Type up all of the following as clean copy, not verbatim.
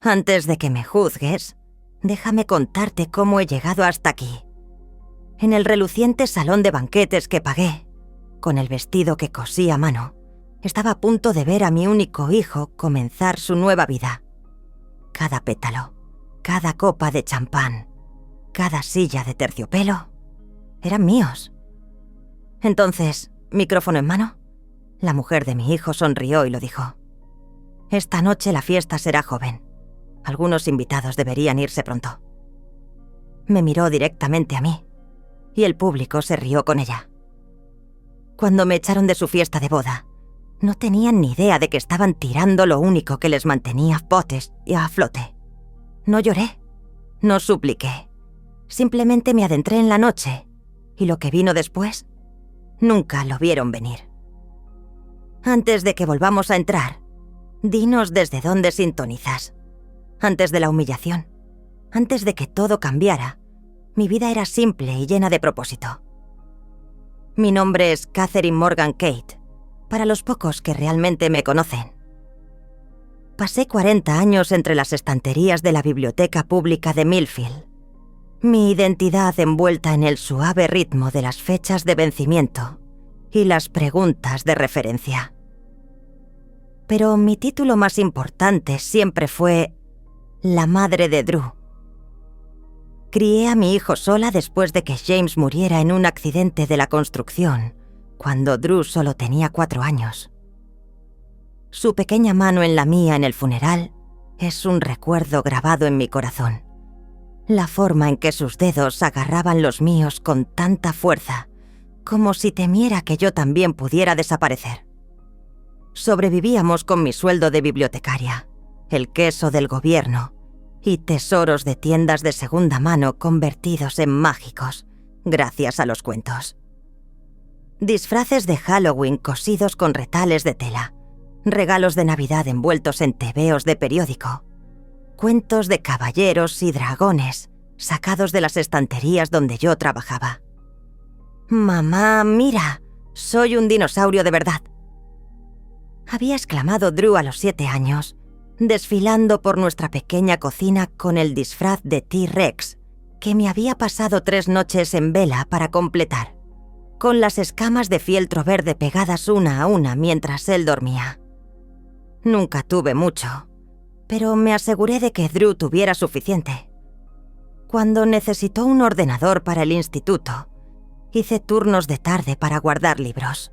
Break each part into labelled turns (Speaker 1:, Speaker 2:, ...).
Speaker 1: Antes de que me juzgues, déjame contarte cómo he llegado hasta aquí. En el reluciente salón de banquetes que pagué, con el vestido que cosí a mano, estaba a punto de ver a mi único hijo comenzar su nueva vida. Cada pétalo, cada copa de champán, cada silla de terciopelo, eran míos. Entonces, micrófono en mano, la mujer de mi hijo sonrió y lo dijo. Esta noche la fiesta será joven. Algunos invitados deberían irse pronto. Me miró directamente a mí, y el público se rió con ella. Cuando me echaron de su fiesta de boda, no tenían ni idea de que estaban tirando lo único que les mantenía potes y a flote. No lloré, no supliqué. Simplemente me adentré en la noche, y lo que vino después, nunca lo vieron venir. Antes de que volvamos a entrar, dinos desde dónde sintonizas. Antes de la humillación, antes de que todo cambiara, mi vida era simple y llena de propósito. Mi nombre es Catherine Morgan Kate, para los pocos que realmente me conocen. Pasé 40 años entre las estanterías de la biblioteca pública de Millfield, mi identidad envuelta en el suave ritmo de las fechas de vencimiento y las preguntas de referencia. Pero mi título más importante siempre fue la madre de Drew. Crié a mi hijo sola después de que James muriera en un accidente de la construcción, cuando Drew solo tenía 4 años. Su pequeña mano en la mía en el funeral es un recuerdo grabado en mi corazón. La forma en que sus dedos agarraban los míos con tanta fuerza, como si temiera que yo también pudiera desaparecer. Sobrevivíamos con mi sueldo de bibliotecaria, el queso del gobierno y tesoros de tiendas de segunda mano convertidos en mágicos, gracias a los cuentos. Disfraces de Halloween cosidos con retales de tela, regalos de Navidad envueltos en tebeos de periódico, cuentos de caballeros y dragones sacados de las estanterías donde yo trabajaba. «Mamá, mira, soy un dinosaurio de verdad», había exclamado Drew a los 7 años, desfilando por nuestra pequeña cocina con el disfraz de T-Rex que me había pasado 3 noches en vela para completar, con las escamas de fieltro verde pegadas una a una mientras él dormía. Nunca tuve mucho, pero me aseguré de que Drew tuviera suficiente. Cuando necesitó un ordenador para el instituto, hice turnos de tarde para guardar libros.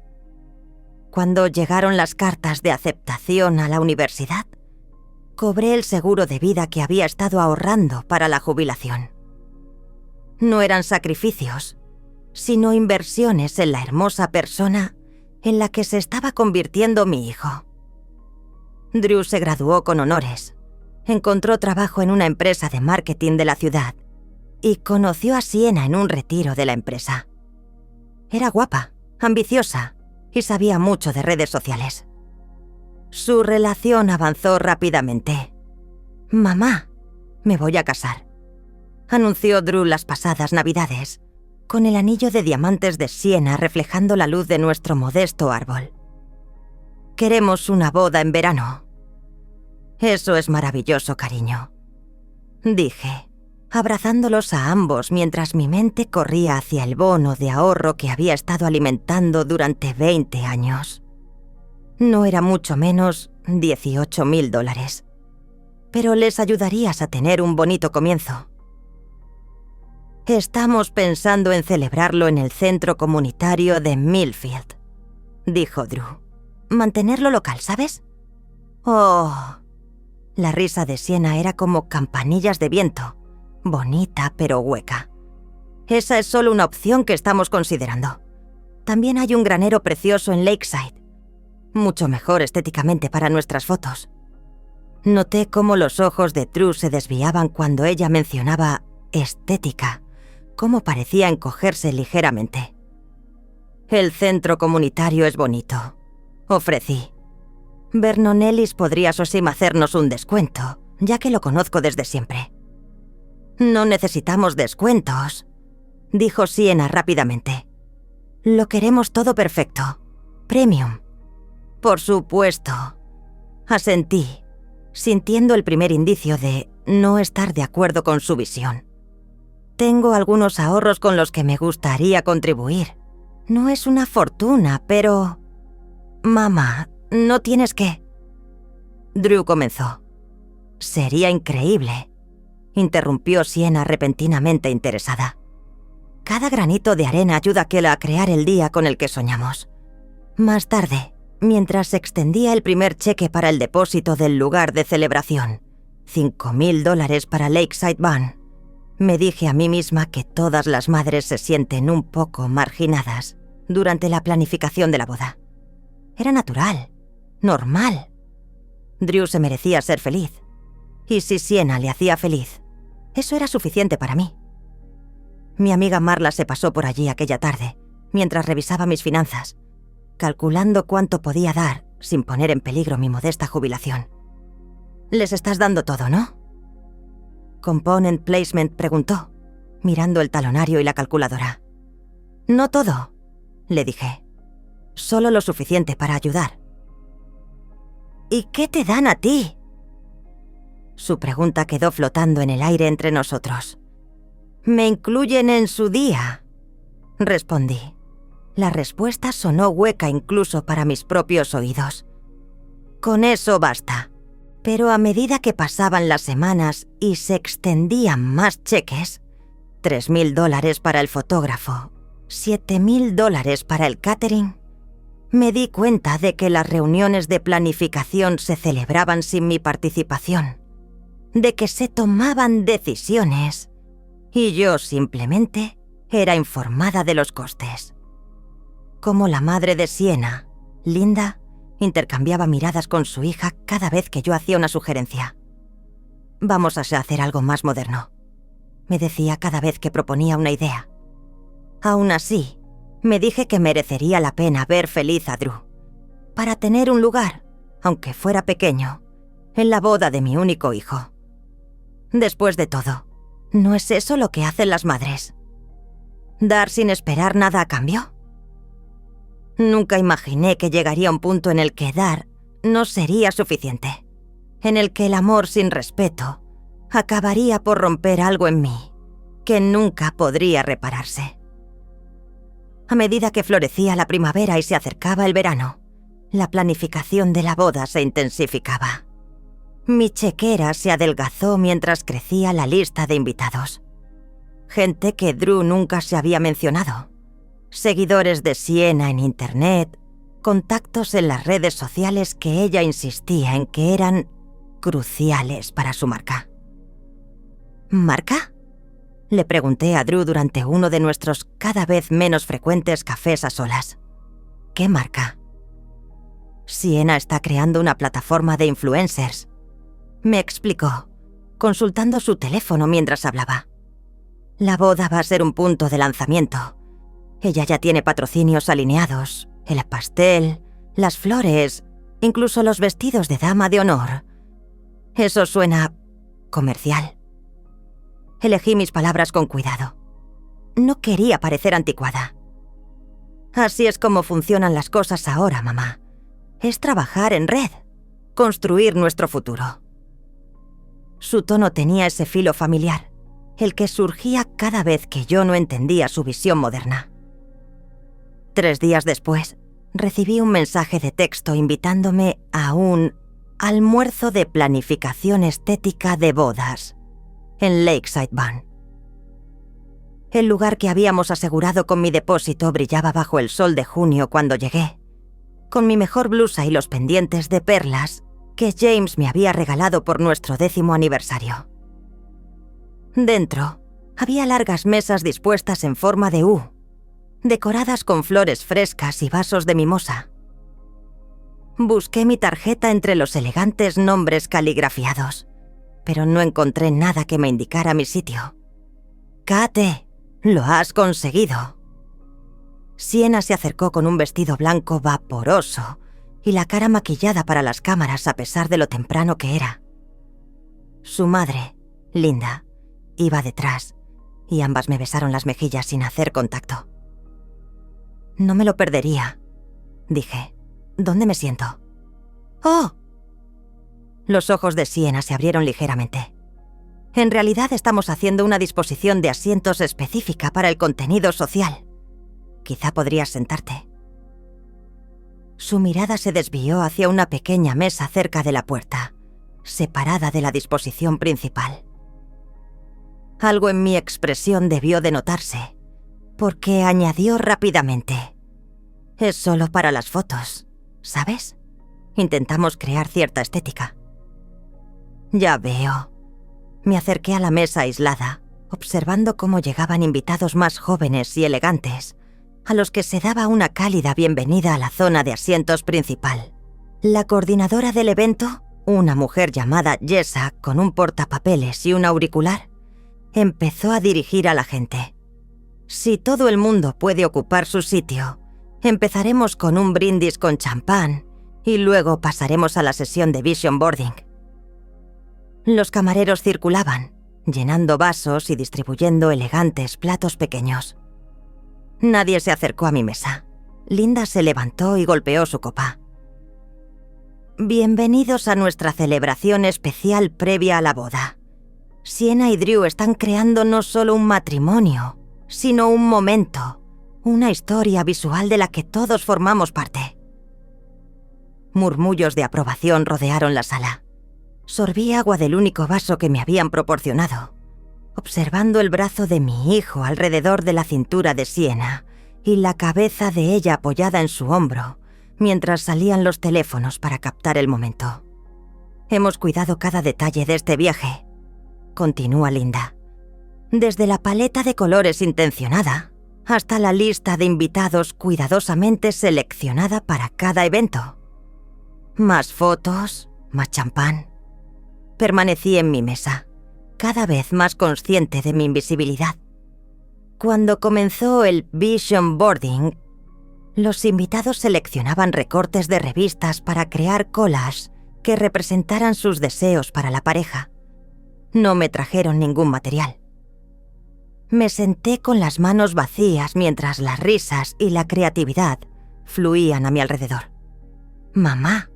Speaker 1: Cuando llegaron las cartas de aceptación a la universidad, cobré el seguro de vida que había estado ahorrando para la jubilación. No eran sacrificios, sino inversiones en la hermosa persona en la que se estaba convirtiendo mi hijo. Drew se graduó con honores, encontró trabajo en una empresa de marketing de la ciudad y conoció a Sienna en un retiro de la empresa. Era guapa, ambiciosa y sabía mucho de redes sociales. Su relación avanzó rápidamente. «Mamá, me voy a casar», anunció Drew las pasadas Navidades, con el anillo de diamantes de Sienna reflejando la luz de nuestro modesto árbol. «Queremos una boda en verano». «Eso es maravilloso, cariño», dije, abrazándolos a ambos mientras mi mente corría hacia el bono de ahorro que había estado alimentando durante 20 años. No era mucho menos $18,000, pero les ayudarías a tener un bonito comienzo. «Estamos pensando en celebrarlo en el centro comunitario de Millfield», dijo Drew. «Mantenerlo local, ¿sabes?» «Oh». La risa de Sienna era como campanillas de viento, bonita pero hueca. «Esa es solo una opción que estamos considerando. También hay un granero precioso en Lakeside, mucho mejor estéticamente para nuestras fotos». Noté cómo los ojos de Drew se desviaban cuando ella mencionaba estética, cómo parecía encogerse ligeramente. «El centro comunitario es bonito», ofrecí. «Vernon Ellis podría hacernos un descuento, ya que lo conozco desde siempre». «No necesitamos descuentos», dijo Sienna rápidamente. «Lo queremos todo perfecto. Premium». «Por supuesto», asentí, sintiendo el primer indicio de no estar de acuerdo con su visión. Tengo algunos ahorros con los que me gustaría contribuir. No es una fortuna, pero... Mamá, no tienes que... Drew comenzó. Sería increíble, interrumpió Sienna repentinamente interesada. Cada granito de arena ayuda a Kel a crear el día con el que soñamos. Más tarde, mientras se extendía el primer cheque para el depósito del lugar de celebración, $5,000 para Lakeside Barn, me dije a mí misma que todas las madres se sienten un poco marginadas durante la planificación de la boda. Era natural, normal. Drew se merecía ser feliz. Y si Sienna le hacía feliz, eso era suficiente para mí. Mi amiga Marla se pasó por allí aquella tarde, mientras revisaba mis finanzas, calculando cuánto podía dar sin poner en peligro mi modesta jubilación. «Les estás dando todo, ¿no?». Component Placement preguntó, mirando el talonario y la calculadora. «No todo», le dije. «Solo lo suficiente para ayudar». «¿Y qué te dan a ti?». Su pregunta quedó flotando en el aire entre nosotros. «Me incluyen en su día», respondí. La respuesta sonó hueca incluso para mis propios oídos. «Con eso basta». Pero a medida que pasaban las semanas y se extendían más cheques, $3,000 para el fotógrafo, $7,000 para el catering, me di cuenta de que las reuniones de planificación se celebraban sin mi participación, de que se tomaban decisiones y yo simplemente era informada de los costes. Como la madre de Sienna, Linda, intercambiaba miradas con su hija cada vez que yo hacía una sugerencia. «Vamos a hacer algo más moderno», me decía cada vez que proponía una idea. Aún así, me dije que merecería la pena ver feliz a Drew, para tener un lugar, aunque fuera pequeño, en la boda de mi único hijo. Después de todo, ¿no es eso lo que hacen las madres? ¿Dar sin esperar nada a cambio? Nunca imaginé que llegaría a un punto en el que dar no sería suficiente, en el que el amor sin respeto acabaría por romper algo en mí que nunca podría repararse. A medida que florecía la primavera y se acercaba el verano, la planificación de la boda se intensificaba. Mi chequera se adelgazó mientras crecía la lista de invitados. Gente que Drew nunca se había mencionado. Seguidores de Sienna en internet, contactos en las redes sociales que ella insistía en que eran cruciales para su marca. ¿Marca?, le pregunté a Drew durante uno de nuestros cada vez menos frecuentes cafés a solas. ¿Qué marca? Sienna está creando una plataforma de influencers, me explicó, consultando su teléfono mientras hablaba. La boda va a ser un punto de lanzamiento. Ella ya tiene patrocinios alineados, el pastel, las flores, incluso los vestidos de dama de honor. Eso suena comercial. Elegí mis palabras con cuidado. No quería parecer anticuada. Así es como funcionan las cosas ahora, mamá. Es trabajar en red, construir nuestro futuro. Su tono tenía ese filo familiar, el que surgía cada vez que yo no entendía su visión moderna. 3 días después, recibí un mensaje de texto invitándome a un almuerzo de planificación estética de bodas en Lakeside Barn. El lugar que habíamos asegurado con mi depósito brillaba bajo el sol de junio cuando llegué, con mi mejor blusa y los pendientes de perlas que James me había regalado por nuestro 10º aniversario. Dentro, había largas mesas dispuestas en forma de U, decoradas con flores frescas y vasos de mimosa. Busqué mi tarjeta entre los elegantes nombres caligrafiados, pero no encontré nada que me indicara mi sitio. «Kate, lo has conseguido». Sienna se acercó con un vestido blanco vaporoso y la cara maquillada para las cámaras a pesar de lo temprano que era. Su madre, Linda, iba detrás y ambas me besaron las mejillas sin hacer contacto. «No me lo perdería», dije. «¿Dónde me siento?» «Oh». Los ojos de Sienna se abrieron ligeramente. En realidad estamos haciendo una disposición de asientos específica para el contenido social. Quizá podrías sentarte. Su mirada se desvió hacia una pequeña mesa cerca de la puerta, separada de la disposición principal. Algo en mi expresión debió de notarse, porque añadió rápidamente: es solo para las fotos, ¿sabes? Intentamos crear cierta estética. Ya veo. Me acerqué a la mesa aislada, observando cómo llegaban invitados más jóvenes y elegantes, a los que se daba una cálida bienvenida a la zona de asientos principal. La coordinadora del evento, una mujer llamada Jessa con un portapapeles y un auricular, empezó a dirigir a la gente. Si todo el mundo puede ocupar su sitio, empezaremos con un brindis con champán y luego pasaremos a la sesión de vision boarding. Los camareros circulaban, llenando vasos y distribuyendo elegantes platos pequeños. Nadie se acercó a mi mesa. Linda se levantó y golpeó su copa. Bienvenidos a nuestra celebración especial previa a la boda. Sienna y Drew están creando no solo un matrimonio, sino un momento, una historia visual de la que todos formamos parte. Murmullos de aprobación rodearon la sala. Sorbí agua del único vaso que me habían proporcionado, observando el brazo de mi hijo alrededor de la cintura de Sienna y la cabeza de ella apoyada en su hombro, mientras salían los teléfonos para captar el momento. Hemos cuidado cada detalle de este viaje, continúa Linda. Desde la paleta de colores intencionada hasta la lista de invitados cuidadosamente seleccionada para cada evento. Más fotos, más champán. Permanecí en mi mesa, cada vez más consciente de mi invisibilidad. Cuando comenzó el vision boarding, los invitados seleccionaban recortes de revistas para crear collages que representaran sus deseos para la pareja. No me trajeron ningún material. Me senté con las manos vacías mientras las risas y la creatividad fluían a mi alrededor. «Mamá».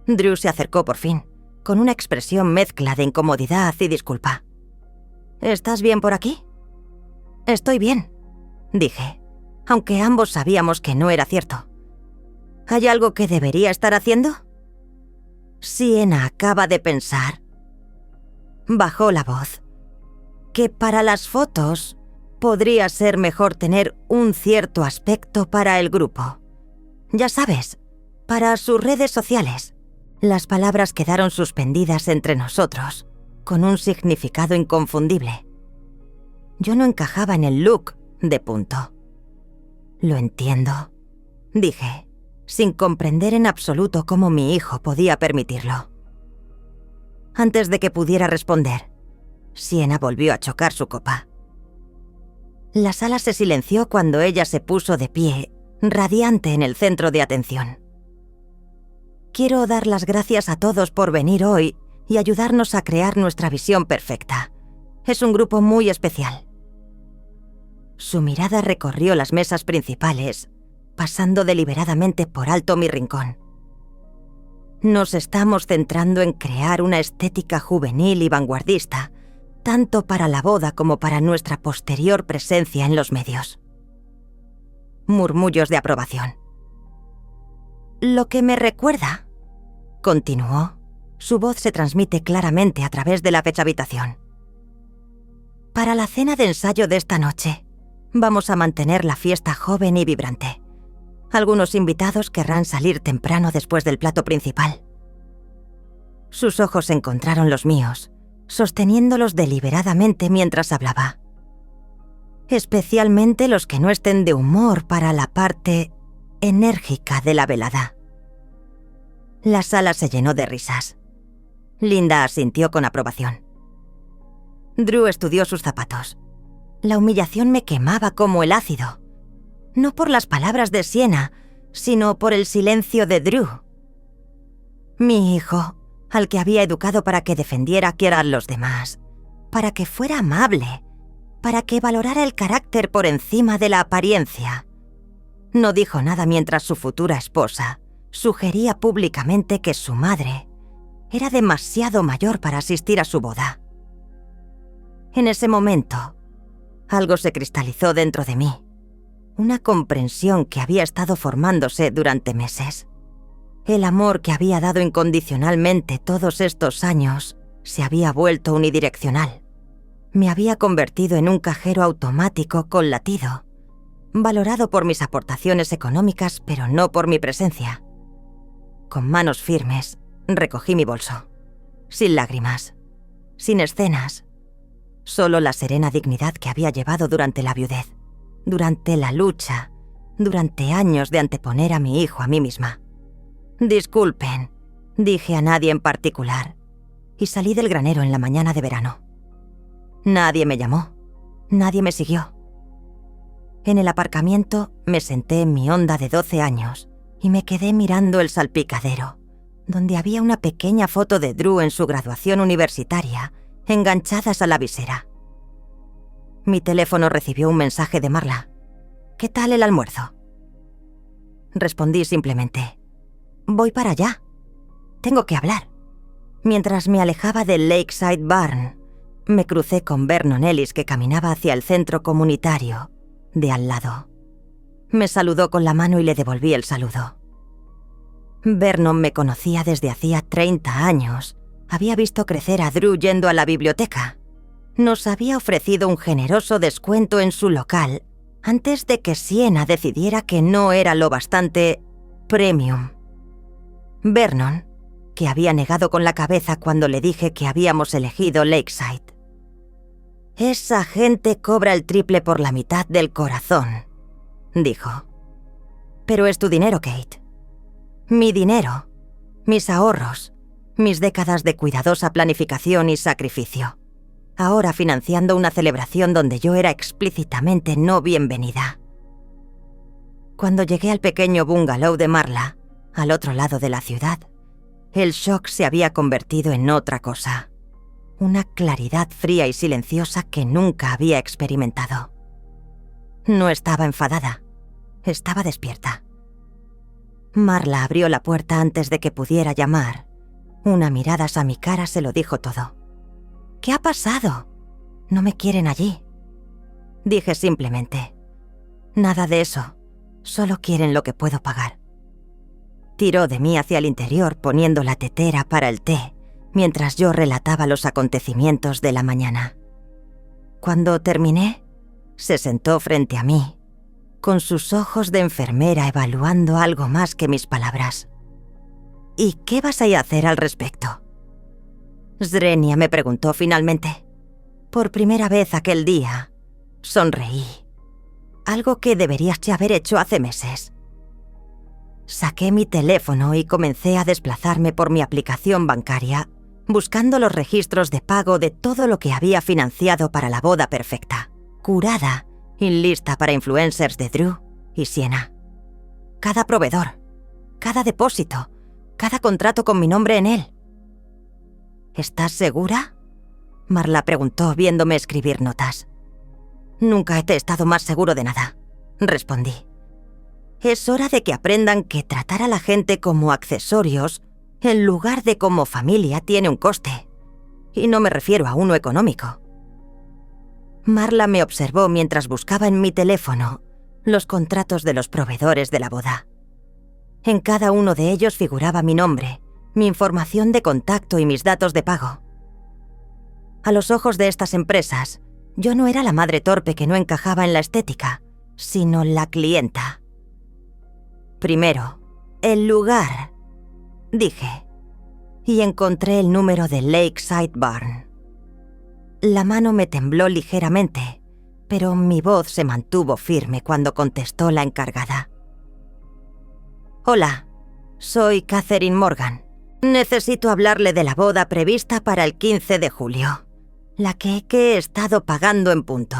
Speaker 1: Drew se acercó por fin, con una expresión mezcla de incomodidad y disculpa. «¿Estás bien por aquí?» «Estoy bien», dije, aunque ambos sabíamos que no era cierto. ¿Hay algo que debería estar haciendo? Sienna acaba de pensar. Bajó la voz. Que para las fotos podría ser mejor tener un cierto aspecto para el grupo. Ya sabes, para sus redes sociales. Las palabras quedaron suspendidas entre nosotros, con un significado inconfundible. Yo no encajaba en el look de punto. «Lo entiendo», dije, sin comprender en absoluto cómo mi hijo podía permitirlo. Antes de que pudiera responder, Sienna volvió a chocar su copa. La sala se silenció cuando ella se puso de pie, radiante en el centro de atención. «Quiero dar las gracias a todos por venir hoy y ayudarnos a crear nuestra visión perfecta. Es un grupo muy especial». Su mirada recorrió las mesas principales, pasando deliberadamente por alto mi rincón. Nos estamos centrando en crear una estética juvenil y vanguardista, tanto para la boda como para nuestra posterior presencia en los medios. Murmullos de aprobación. «Lo que me recuerda», continuó, su voz se transmite claramente a través de la habitación. «Para la cena de ensayo de esta noche, vamos a mantener la fiesta joven y vibrante. Algunos invitados querrán salir temprano después del plato principal». Sus ojos encontraron los míos, sosteniéndolos deliberadamente mientras hablaba. «Especialmente los que no estén de humor para la parte enérgica de la velada». La sala se llenó de risas. Linda asintió con aprobación. Drew estudió sus zapatos. La humillación me quemaba como el ácido. No por las palabras de Sienna, sino por el silencio de Drew. Mi hijo, al que había educado para que defendiera que eran los demás, para que fuera amable, para que valorara el carácter por encima de la apariencia. No dijo nada mientras su futura esposa sugería públicamente que su madre Era demasiado mayor para asistir a su boda. En ese momento, algo se cristalizó dentro de mí. Una comprensión que había estado formándose durante meses. El amor que había dado incondicionalmente todos estos años se había vuelto unidireccional. Me había convertido en un cajero automático con latido, valorado por mis aportaciones económicas, pero no por mi presencia. Con manos firmes, recogí mi bolso. Sin lágrimas, sin escenas. Solo la serena dignidad que había llevado durante la viudez, durante la lucha, durante años de anteponer a mi hijo a mí misma. «Disculpen», dije a nadie en particular, y salí del granero en la mañana de verano. Nadie me llamó, nadie me siguió. En el aparcamiento me senté en mi Honda de 12 años y me quedé mirando el salpicadero, donde había una pequeña foto de Drew en su graduación universitaria, enganchadas a la visera. Mi teléfono recibió un mensaje de Marla. «¿Qué tal el almuerzo?». Respondí simplemente: «Voy para allá. Tengo que hablar». Mientras me alejaba del Lakeside Barn, me crucé con Vernon Ellis, que caminaba hacia el centro comunitario de al lado. Me saludó con la mano y le devolví el saludo. Vernon me conocía desde hacía 30 años. Había visto crecer a Drew yendo a la biblioteca. Nos había ofrecido un generoso descuento en su local antes de que Siena decidiera que no era lo bastante premium. Vernon, que había negado con la cabeza cuando le dije que habíamos elegido Lakeside. «Esa gente cobra el triple por la mitad del corazón», dijo. «Pero es tu dinero, Kate. Mi dinero, mis ahorros, mis décadas de cuidadosa planificación y sacrificio. Ahora financiando una celebración donde yo era explícitamente no bienvenida». Cuando llegué al pequeño bungalow de Marla, al otro lado de la ciudad, el shock se había convertido en otra cosa. Una claridad fría y silenciosa que nunca había experimentado. No estaba enfadada, estaba despierta. Marla abrió la puerta antes de que pudiera llamar. Una mirada a mi cara se lo dijo todo. «¿Qué ha pasado? No me quieren allí». Dije simplemente: «Nada de eso, solo quieren lo que puedo pagar». Tiró de mí hacia el interior poniendo la tetera para el té, mientras yo relataba los acontecimientos de la mañana. Cuando terminé, se sentó frente a mí, con sus ojos de enfermera evaluando algo más que mis palabras. «¿Y qué vas a ir a hacer al respecto?». Zrenia me preguntó finalmente. Por primera vez aquel día, sonreí. Algo que deberías ya haber hecho hace meses. Saqué mi teléfono y comencé a desplazarme por mi aplicación bancaria, buscando los registros de pago de todo lo que había financiado para la boda perfecta, curada y lista para influencers de Drew y Siena. Cada proveedor, cada depósito, cada contrato con mi nombre en él. «¿Estás segura?», Marla preguntó viéndome escribir notas. «Nunca he estado más seguro de nada», respondí. «Es hora de que aprendan que tratar a la gente como accesorios en lugar de como familia tiene un coste. Y no me refiero a uno económico». Marla me observó mientras buscaba en mi teléfono los contratos de los proveedores de la boda. En cada uno de ellos figuraba mi nombre, mi información de contacto y mis datos de pago. A los ojos de estas empresas, yo no era la madre torpe que no encajaba en la estética, sino la clienta. «Primero, el lugar», dije, y encontré el número de Lakeside Barn. La mano me tembló ligeramente, pero mi voz se mantuvo firme cuando contestó la encargada. «Hola, soy Catherine Morgan. Necesito hablarle de la boda prevista para el 15 de julio, la que he estado pagando en punto».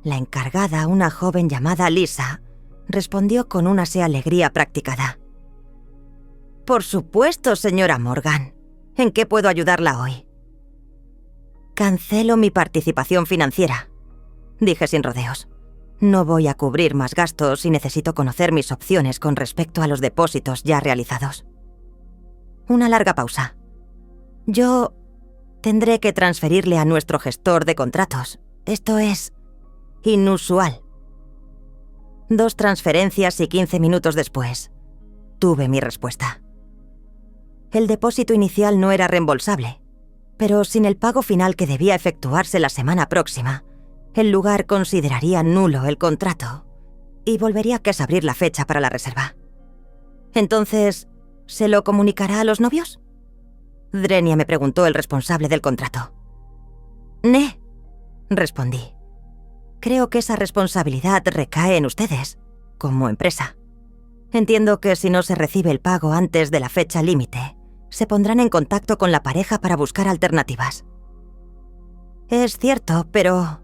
Speaker 1: La encargada, una joven llamada Lisa, respondió con una alegría practicada. «Por supuesto, señora Morgan. ¿En qué puedo ayudarla hoy?». «Cancelo mi participación financiera», dije sin rodeos. «No voy a cubrir más gastos y necesito conocer mis opciones con respecto a los depósitos ya realizados». Una larga pausa. Yo tendré que transferirle a nuestro gestor de contratos. Esto es inusual. 2 transferencias y 15 minutos después, tuve mi respuesta. El depósito inicial no era reembolsable, pero sin el pago final que debía efectuarse la semana próxima, el lugar consideraría nulo el contrato y volvería a abrir la fecha para la reserva. Entonces, ¿se lo comunicará a los novios? Drenia, me preguntó el responsable del contrato. «Ne», respondí. «Creo que esa responsabilidad recae en ustedes, como empresa. Entiendo que si no se recibe el pago antes de la fecha límite, se pondrán en contacto con la pareja para buscar alternativas». «Es cierto, pero...»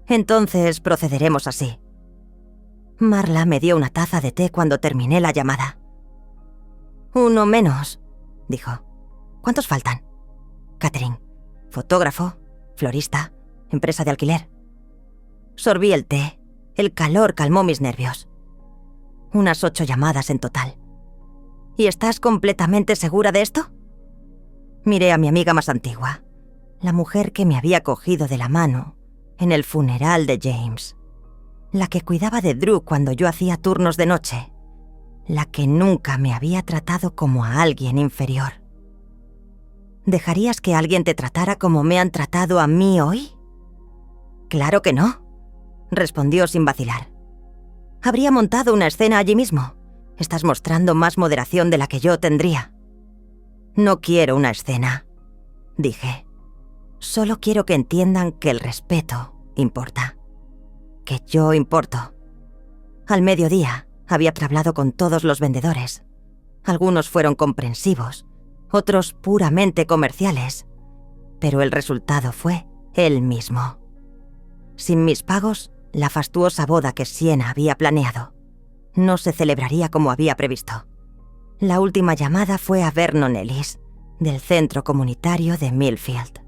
Speaker 1: «Entonces procederemos así». Marla me dio una taza de té cuando terminé la llamada. «Uno menos», dijo. «¿Cuántos faltan?» «Catherine, fotógrafo, florista, empresa de alquiler». Sorbí el té. El calor calmó mis nervios. Unas 8 llamadas en total. «¿Y estás completamente segura de esto?» Miré a mi amiga más antigua, la mujer que me había cogido de la mano en el funeral de James, la que cuidaba de Drew cuando yo hacía turnos de noche, la que nunca me había tratado como a alguien inferior. ¿Dejarías que alguien te tratara como me han tratado a mí hoy? «Claro que no», respondió sin vacilar. «Habría montado una escena allí mismo. Estás mostrando más moderación de la que yo tendría». «No quiero una escena», dije. «Solo quiero que entiendan que el respeto importa. Que yo importo». Al mediodía había hablado con todos los vendedores. Algunos fueron comprensivos, otros puramente comerciales, pero el resultado fue el mismo. Sin mis pagos, la fastuosa boda que Siena había planeado no se celebraría como había previsto. La última llamada fue a Vernon Ellis, del centro comunitario de Millfield.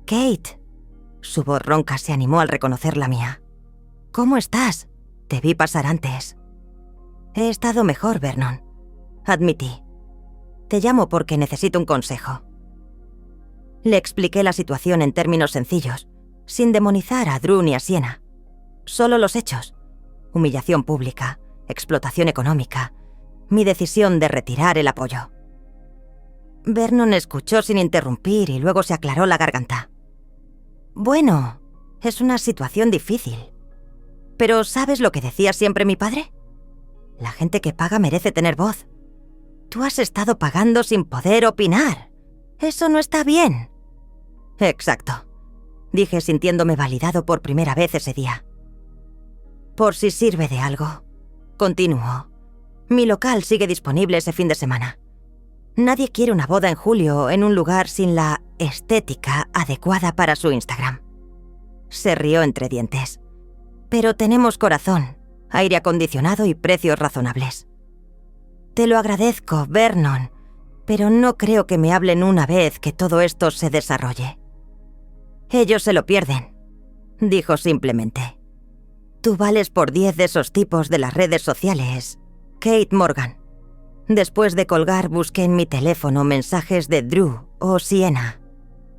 Speaker 1: «Kate», su voz ronca se animó al reconocer la mía. «¿Cómo estás? Te vi pasar antes». «He estado mejor, Vernon», admití. «Te llamo porque necesito un consejo». Le expliqué la situación en términos sencillos, sin demonizar a Drew ni a Siena. Solo los hechos. Humillación pública, explotación económica, mi decisión de retirar el apoyo. Vernon escuchó sin interrumpir y luego se aclaró la garganta. «Bueno, es una situación difícil. Pero ¿sabes lo que decía siempre mi padre? La gente que paga merece tener voz. Tú has estado pagando sin poder opinar. Eso no está bien». «Exacto», dije sintiéndome validado por primera vez ese día. «Por si sirve de algo», continuó, «mi local sigue disponible ese fin de semana. Nadie quiere una boda en julio en un lugar sin la estética adecuada para su Instagram». Se rió entre dientes. «Pero tenemos corazón, aire acondicionado y precios razonables». «Te lo agradezco, Vernon, pero no creo que me hablen una vez que todo esto se desarrolle». «Ellos se lo pierden», dijo simplemente. «Tú vales por 10 de esos tipos de las redes sociales, Kate Morgan». Después de colgar busqué en mi teléfono mensajes de Drew o Siena.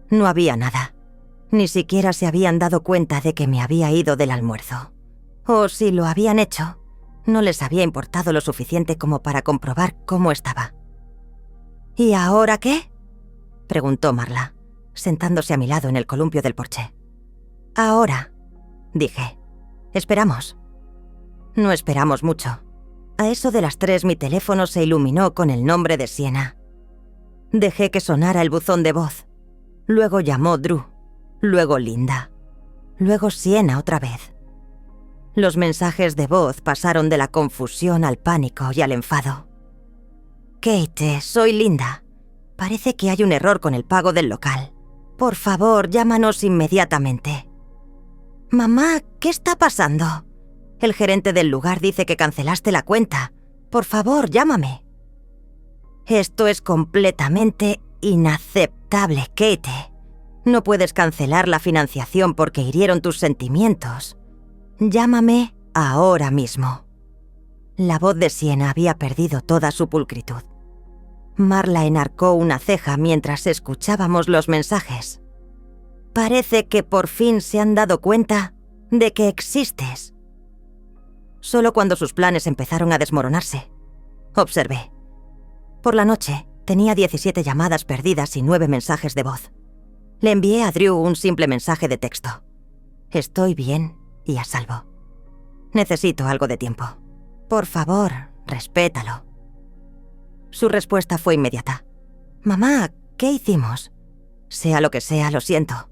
Speaker 1: No había nada. Ni siquiera se habían dado cuenta de que me había ido del almuerzo. O si lo habían hecho, no les había importado lo suficiente como para comprobar cómo estaba. «¿Y ahora qué?», preguntó Marla, sentándose a mi lado en el columpio del porche. «Ahora», dije. «Esperamos». No esperamos mucho. A eso de las 3 mi teléfono se iluminó con el nombre de Siena. Dejé que sonara el buzón de voz. Luego llamó Drew. Luego Linda. Luego Siena otra vez. Los mensajes de voz pasaron de la confusión al pánico y al enfado. «Kate, soy Linda. Parece que hay un error con el pago del local. Por favor, llámanos inmediatamente». «Mamá, ¿qué está pasando? El gerente del lugar dice que cancelaste la cuenta. Por favor, llámame». «Esto es completamente inaceptable, Kate. No puedes cancelar la financiación porque hirieron tus sentimientos. Llámame ahora mismo». La voz de Siena había perdido toda su pulcritud. Marla enarcó una ceja mientras escuchábamos los mensajes. Parece que por fin se han dado cuenta de que existes. Solo cuando sus planes empezaron a desmoronarse, observé. Por la noche, tenía 17 llamadas perdidas y 9 mensajes de voz. Le envié a Drew un simple mensaje de texto. Estoy bien y a salvo. Necesito algo de tiempo. Por favor, respétalo. Su respuesta fue inmediata. Mamá, ¿qué hicimos? Sea lo que sea, lo siento.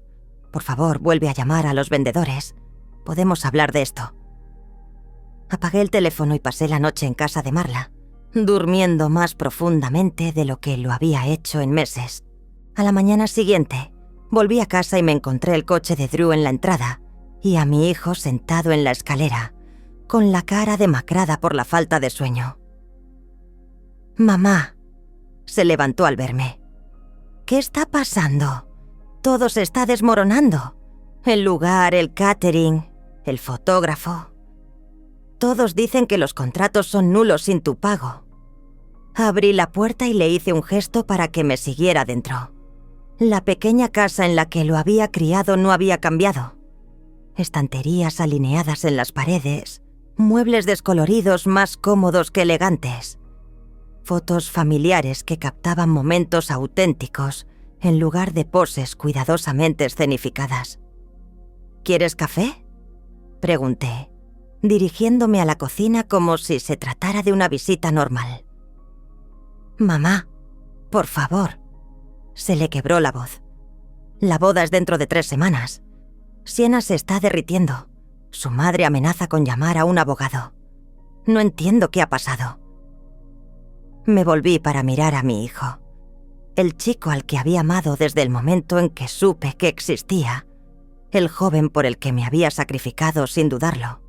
Speaker 1: Por favor, vuelve a llamar a los vendedores. Podemos hablar de esto. Apagué el teléfono y pasé la noche en casa de Marla, durmiendo más profundamente de lo que lo había hecho en meses. A la mañana siguiente, volví a casa y me encontré el coche de Drew en la entrada y a mi hijo sentado en la escalera, con la cara demacrada por la falta de sueño. Mamá, se levantó al verme. ¿Qué está pasando? Todo se está desmoronando. El lugar, el catering, el fotógrafo. Todos dicen que los contratos son nulos sin tu pago. Abrí la puerta y le hice un gesto para que me siguiera dentro. La pequeña casa en la que lo había criado no había cambiado. Estanterías alineadas en las paredes, muebles descoloridos más cómodos que elegantes. Fotos familiares que captaban momentos auténticos en lugar de poses cuidadosamente escenificadas. ¿Quieres café?, pregunté, dirigiéndome a la cocina como si se tratara de una visita normal. Mamá, por favor. Se le quebró la voz. La boda es dentro de 3 semanas. Sienna se está derritiendo. Su madre amenaza con llamar a un abogado. No entiendo qué ha pasado. Me volví para mirar a mi hijo. El chico al que había amado desde el momento en que supe que existía. El joven por el que me había sacrificado sin dudarlo.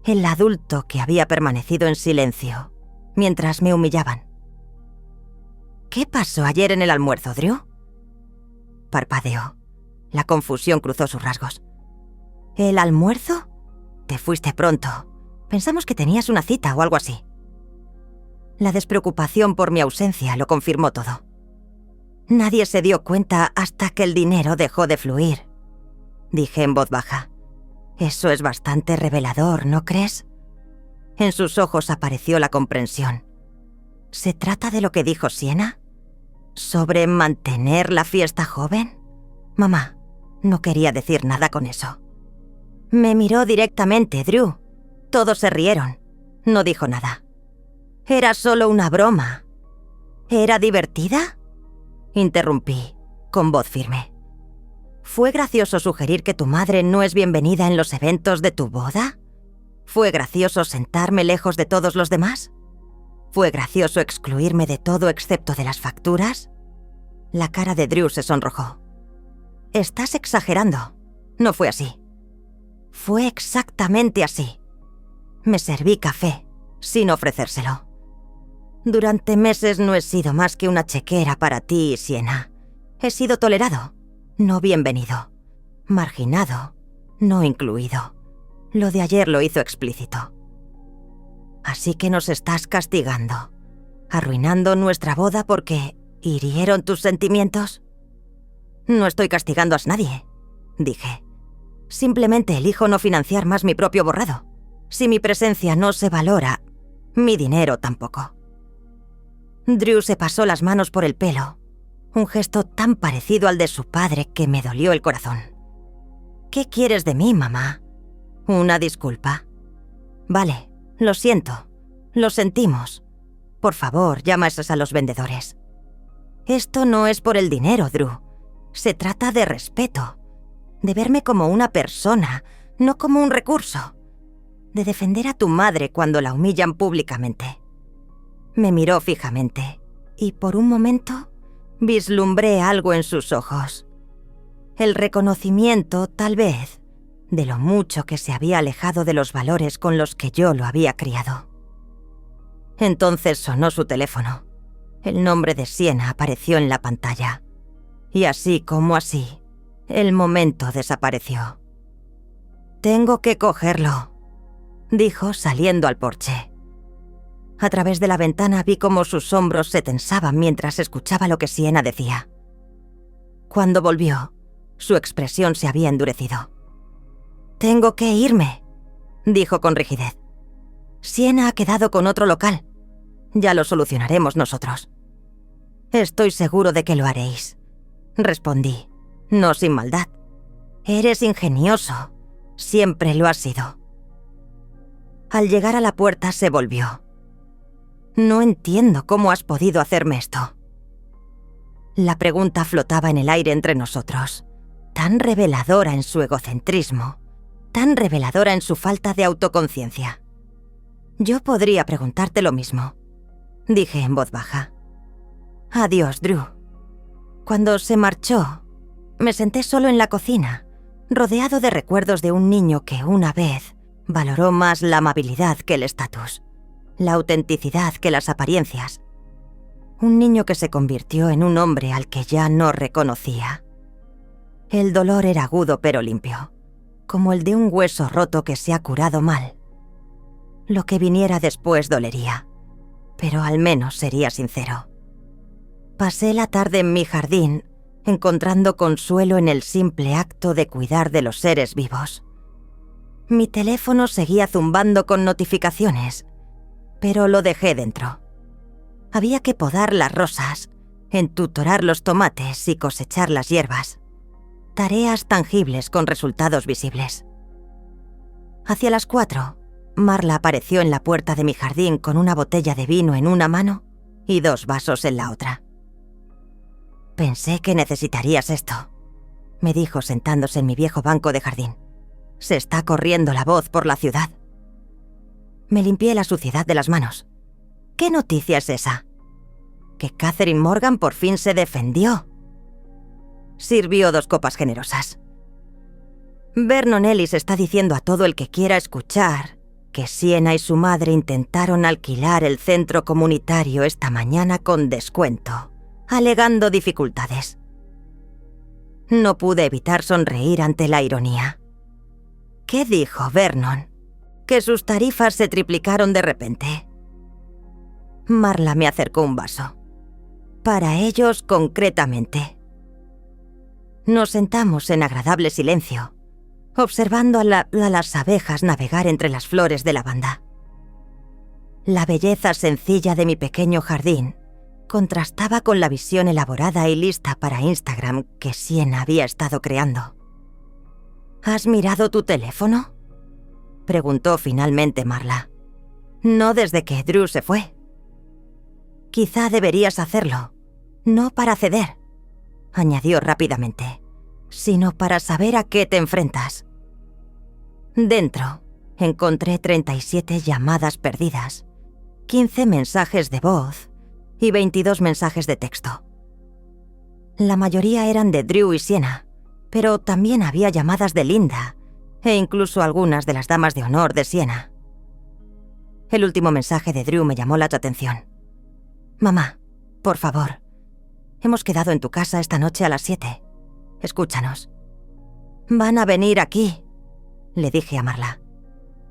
Speaker 1: El adulto que había permanecido en silencio mientras me humillaban. ¿Qué pasó ayer en el almuerzo, Drew? Parpadeó. La confusión cruzó sus rasgos. ¿El almuerzo? Te fuiste pronto. Pensamos que tenías una cita o algo así. La despreocupación por mi ausencia lo confirmó todo. Nadie se dio cuenta hasta que el dinero dejó de fluir, dije en voz baja. Eso es bastante revelador, ¿no crees? En sus ojos apareció la comprensión. ¿Se trata de lo que dijo Sienna? ¿Sobre mantener la fiesta joven? Mamá, no quería decir nada con eso. Me miró directamente, Drew. Todos se rieron. No dijo nada. Era solo una broma. ¿Era divertida?, interrumpí, con voz firme. ¿Fue gracioso sugerir que tu madre no es bienvenida en los eventos de tu boda? ¿Fue gracioso sentarme lejos de todos los demás? ¿Fue gracioso excluirme de todo excepto de las facturas? La cara de Drew se sonrojó. Estás exagerando. No fue así. Fue exactamente así. Me serví café, sin ofrecérselo. Durante meses no he sido más que una chequera para ti y Sienna. He sido tolerado, no bienvenido. Marginado, no incluido. Lo de ayer lo hizo explícito. Así que nos estás castigando, arruinando nuestra boda porque hirieron tus sentimientos. No estoy castigando a nadie, dije. Simplemente elijo no financiar más mi propio borrado. Si mi presencia no se valora, mi dinero tampoco. Drew se pasó las manos por el pelo, un gesto tan parecido al de su padre que me dolió el corazón. ¿Qué quieres de mí, mamá? ¿Una disculpa? Vale, lo siento, lo sentimos. Por favor, llama a los vendedores. Esto no es por el dinero, Drew. Se trata de respeto, de verme como una persona, no como un recurso, de defender a tu madre cuando la humillan públicamente. Me miró fijamente y por un momento vislumbré algo en sus ojos. El reconocimiento, tal vez, de lo mucho que se había alejado de los valores con los que yo lo había criado. Entonces sonó su teléfono. El nombre de Sienna apareció en la pantalla. Y así como así, el momento desapareció. Tengo que cogerlo, dijo saliendo al porche. A través de la ventana vi cómo sus hombros se tensaban mientras escuchaba lo que Sienna decía. Cuando volvió, su expresión se había endurecido. «Tengo que irme», dijo con rigidez. «Sienna ha quedado con otro local. Ya lo solucionaremos nosotros». «Estoy seguro de que lo haréis», respondí, no sin maldad. «Eres ingenioso. Siempre lo has sido». Al llegar a la puerta se volvió. «No entiendo cómo has podido hacerme esto». La pregunta flotaba en el aire entre nosotros, tan reveladora en su egocentrismo, tan reveladora en su falta de autoconciencia. «Yo podría preguntarte lo mismo», dije en voz baja. «Adiós, Drew». Cuando se marchó, me senté solo en la cocina, rodeado de recuerdos de un niño que una vez valoró más la amabilidad que el estatus, la autenticidad que las apariencias. Un niño que se convirtió en un hombre al que ya no reconocía. El dolor era agudo pero limpio, como el de un hueso roto que se ha curado mal. Lo que viniera después dolería, pero al menos sería sincero. Pasé la tarde en mi jardín, encontrando consuelo en el simple acto de cuidar de los seres vivos. Mi teléfono seguía zumbando con notificaciones, pero lo dejé dentro. Había que podar las rosas, entutorar los tomates y cosechar las hierbas. Tareas tangibles con resultados visibles. Hacia las 4, Marla apareció en la puerta de mi jardín con una botella de vino en una mano y 2 vasos en la otra. «Pensé que necesitarías esto», me dijo sentándose en mi viejo banco de jardín. «Se está corriendo la voz por la ciudad». Me limpié la suciedad de las manos. «¿Qué noticia es esa?» «Que Catherine Morgan por fin se defendió». Sirvió 2 copas generosas. «Vernon Ellis está diciendo a todo el que quiera escuchar que Sienna y su madre intentaron alquilar el centro comunitario esta mañana con descuento, alegando dificultades». No pude evitar sonreír ante la ironía. ¿Qué dijo Vernon? ¿Que sus tarifas se triplicaron de repente? Marla me acercó un vaso. «Para ellos concretamente». Nos sentamos en agradable silencio, observando a las abejas navegar entre las flores de lavanda. La belleza sencilla de mi pequeño jardín contrastaba con la visión elaborada y lista para Instagram que Sienna había estado creando. «¿Has mirado tu teléfono?», preguntó finalmente Marla. «No desde que Drew se fue». «Quizá deberías hacerlo, no para ceder», añadió rápidamente, «sino para saber a qué te enfrentas». Dentro encontré 37 llamadas perdidas, 15 mensajes de voz y 22 mensajes de texto. La mayoría eran de Drew y Sienna, pero también había llamadas de Linda e incluso algunas de las damas de honor de Sienna. El último mensaje de Drew me llamó la atención. «Mamá, por favor, hemos quedado en tu casa esta noche a las 7. Escúchanos». «Van a venir aquí», le dije a Marla.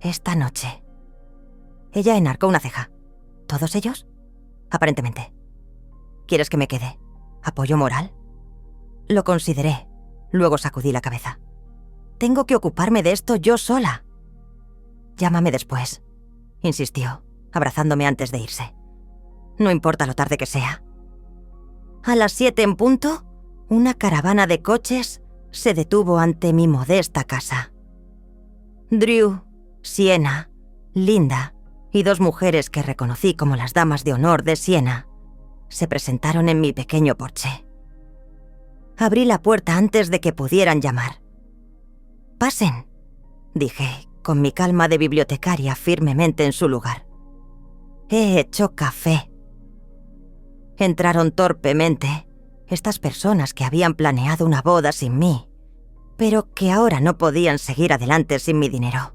Speaker 1: «Esta noche». Ella enarcó una ceja. «¿Todos ellos?» «Aparentemente». «¿Quieres que me quede? ¿Apoyo moral?» Lo consideré, luego sacudí la cabeza. «Tengo que ocuparme de esto yo sola». «Llámame después», insistió, abrazándome antes de irse. «No importa lo tarde que sea». A las 7 en punto, una caravana de coches se detuvo ante mi modesta casa. Drew, Sienna, Linda y 2 mujeres que reconocí como las damas de honor de Sienna se presentaron en mi pequeño porche. Abrí la puerta antes de que pudieran llamar. «Pasen», dije, con mi calma de bibliotecaria firmemente en su lugar. «He hecho café». Entraron torpemente estas personas que habían planeado una boda sin mí, pero que ahora no podían seguir adelante sin mi dinero.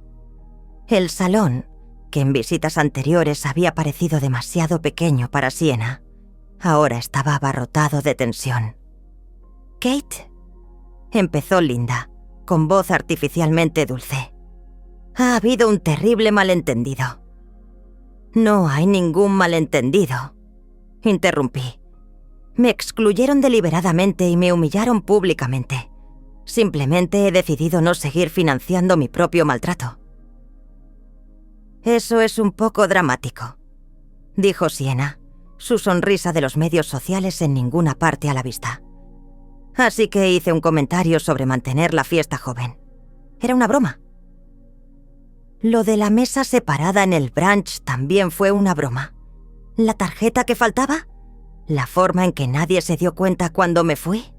Speaker 1: El salón, que en visitas anteriores había parecido demasiado pequeño para Sienna, ahora estaba abarrotado de tensión. «Kate», empezó Linda, con voz artificialmente dulce. «Ha habido un terrible malentendido». No hay ningún malentendido, interrumpí. Me excluyeron deliberadamente y me humillaron públicamente. Simplemente he decidido no seguir financiando mi propio maltrato. Eso es un poco dramático, dijo Sienna, su sonrisa de los medios sociales en ninguna parte a la vista. Así que hice un comentario sobre mantener la fiesta joven. Era una broma. Lo de la mesa separada en el brunch también fue una broma. ¿La tarjeta que faltaba? ¿La forma en que nadie se dio cuenta cuando me fui?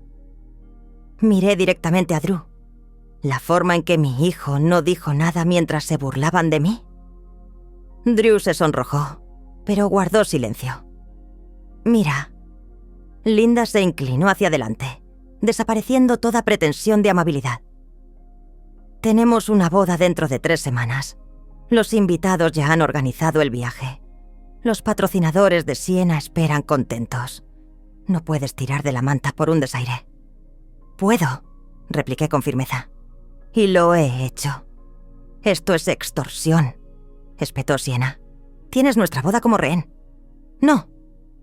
Speaker 1: Miré directamente a Drew. ¿La forma en que mi hijo no dijo nada mientras se burlaban de mí? Drew se sonrojó, pero guardó silencio. Mira. Linda se inclinó hacia adelante, desapareciendo toda pretensión de amabilidad. Tenemos una boda dentro de 3 semanas. Los invitados ya han organizado el viaje. Los patrocinadores de Sienna esperan contentos. No puedes tirar de la manta por un desaire. Puedo, repliqué con firmeza. Y lo he hecho. Esto es extorsión, espetó Sienna. Tienes nuestra boda como rehén. No,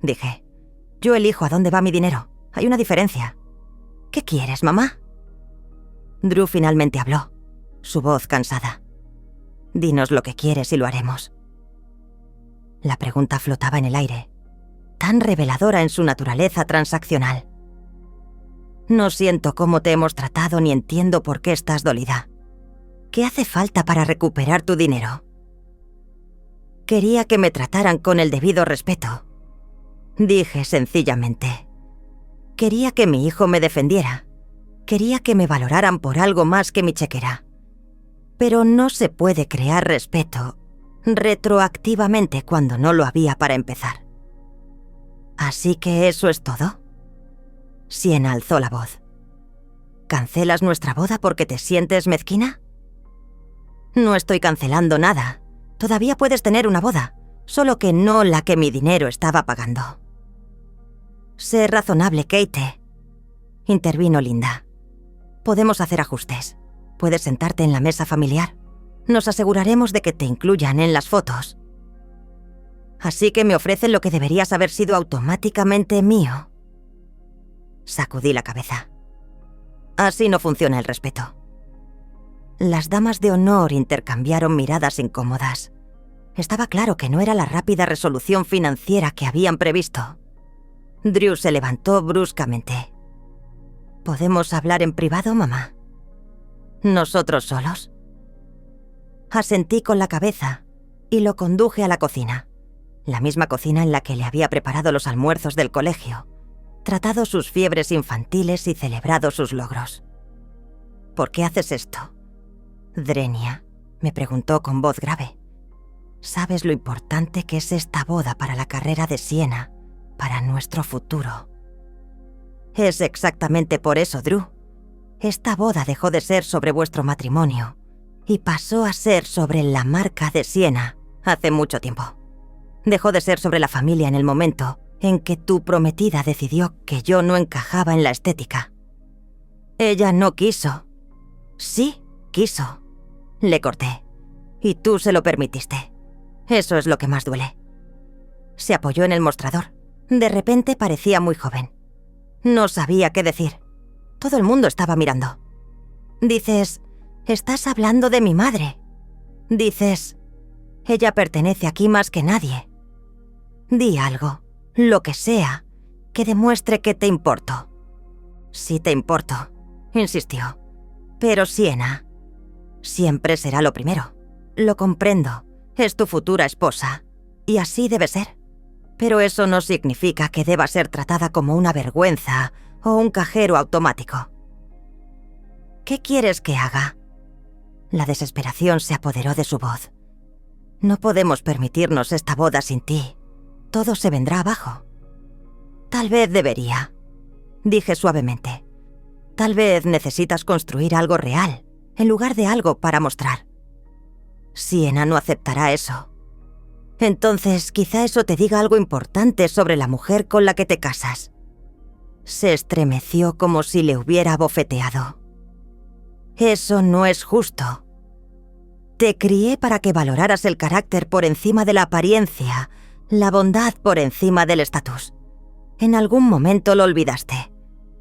Speaker 1: dije. Yo elijo a dónde va mi dinero. Hay una diferencia. ¿Qué quieres, mamá? Drew finalmente habló, su voz cansada. Dinos lo que quieres y lo haremos. La pregunta flotaba en el aire, tan reveladora en su naturaleza transaccional. No siento cómo te hemos tratado ni entiendo por qué estás dolida. ¿Qué hace falta para recuperar tu dinero? Quería que me trataran con el debido respeto. Dije sencillamente. Quería que mi hijo me defendiera. Quería que me valoraran por algo más que mi chequera. Pero no se puede crear respeto retroactivamente cuando no lo había para empezar. ¿Así que eso es todo? Sienna alzó la voz. ¿Cancelas nuestra boda porque te sientes mezquina? No estoy cancelando nada. Todavía puedes tener una boda, solo que no la que mi dinero estaba pagando. Sé razonable, Kate, intervino Linda. Podemos hacer ajustes. Puedes sentarte en la mesa familiar. Nos aseguraremos de que te incluyan en las fotos. Así que me ofrecen lo que deberías haber sido automáticamente mío. Sacudí la cabeza. Así no funciona el respeto. Las damas de honor intercambiaron miradas incómodas. Estaba claro que no era la rápida resolución financiera que habían previsto. Drew se levantó bruscamente. ¿Podemos hablar en privado, mamá? ¿Nosotros solos? Asentí con la cabeza y lo conduje a la cocina, la misma cocina en la que le había preparado los almuerzos del colegio, tratado sus fiebres infantiles y celebrado sus logros. ¿Por qué haces esto? Drenia, me preguntó con voz grave. ¿Sabes lo importante que es esta boda para la carrera de Sienna, para nuestro futuro? Es exactamente por eso, Drew. Esta boda dejó de ser sobre vuestro matrimonio y pasó a ser sobre la marca de Sienna hace mucho tiempo. Dejó de ser sobre la familia en el momento en que tu prometida decidió que yo no encajaba en la estética. Ella no quiso. Sí, quiso. Le corté. Y tú se lo permitiste. Eso es lo que más duele. Se apoyó en el mostrador. De repente parecía muy joven. No sabía qué decir. Todo el mundo estaba mirando. Dices, estás hablando de mi madre. Dices, ella pertenece aquí más que nadie. Di algo, lo que sea, que demuestre que te importo. Sí te importo, insistió. Pero Sienna, siempre será lo primero. Lo comprendo, es tu futura esposa, y así debe ser. Pero eso no significa que deba ser tratada como una vergüenza o un cajero automático. ¿Qué quieres que haga? La desesperación se apoderó de su voz. No podemos permitirnos esta boda sin ti. Todo se vendrá abajo. Tal vez debería, dije suavemente. Tal vez necesitas construir algo real, en lugar de algo para mostrar. Sienna no aceptará eso. Entonces, quizá eso te diga algo importante sobre la mujer con la que te casas. Se estremeció como si le hubiera bofeteado. Eso no es justo. Te crié para que valoraras el carácter por encima de la apariencia, la bondad por encima del estatus. En algún momento lo olvidaste.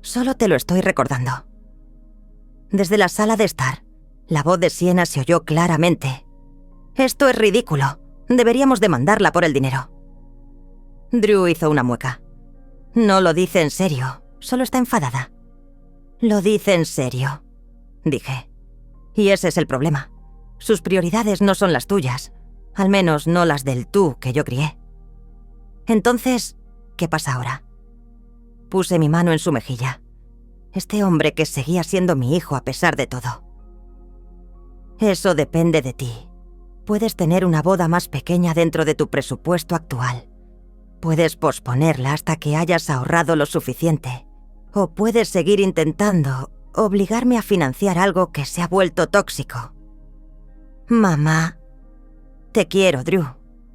Speaker 1: Solo te lo estoy recordando. Desde la sala de estar, la voz de Sienna se oyó claramente. Esto es ridículo. Deberíamos demandarla por el dinero. Drew hizo una mueca. No lo dice en serio, solo está enfadada. Lo dice en serio, dije. Y ese es el problema. Sus prioridades no son las tuyas, al menos no las del tú que yo crié. Entonces, ¿qué pasa ahora? Puse mi mano en su mejilla. Este hombre que seguía siendo mi hijo a pesar de todo. Eso depende de ti. Puedes tener una boda más pequeña dentro de tu presupuesto actual. Puedes posponerla hasta que hayas ahorrado lo suficiente. O puedes seguir intentando obligarme a financiar algo que se ha vuelto tóxico. Mamá. Te quiero, Drew.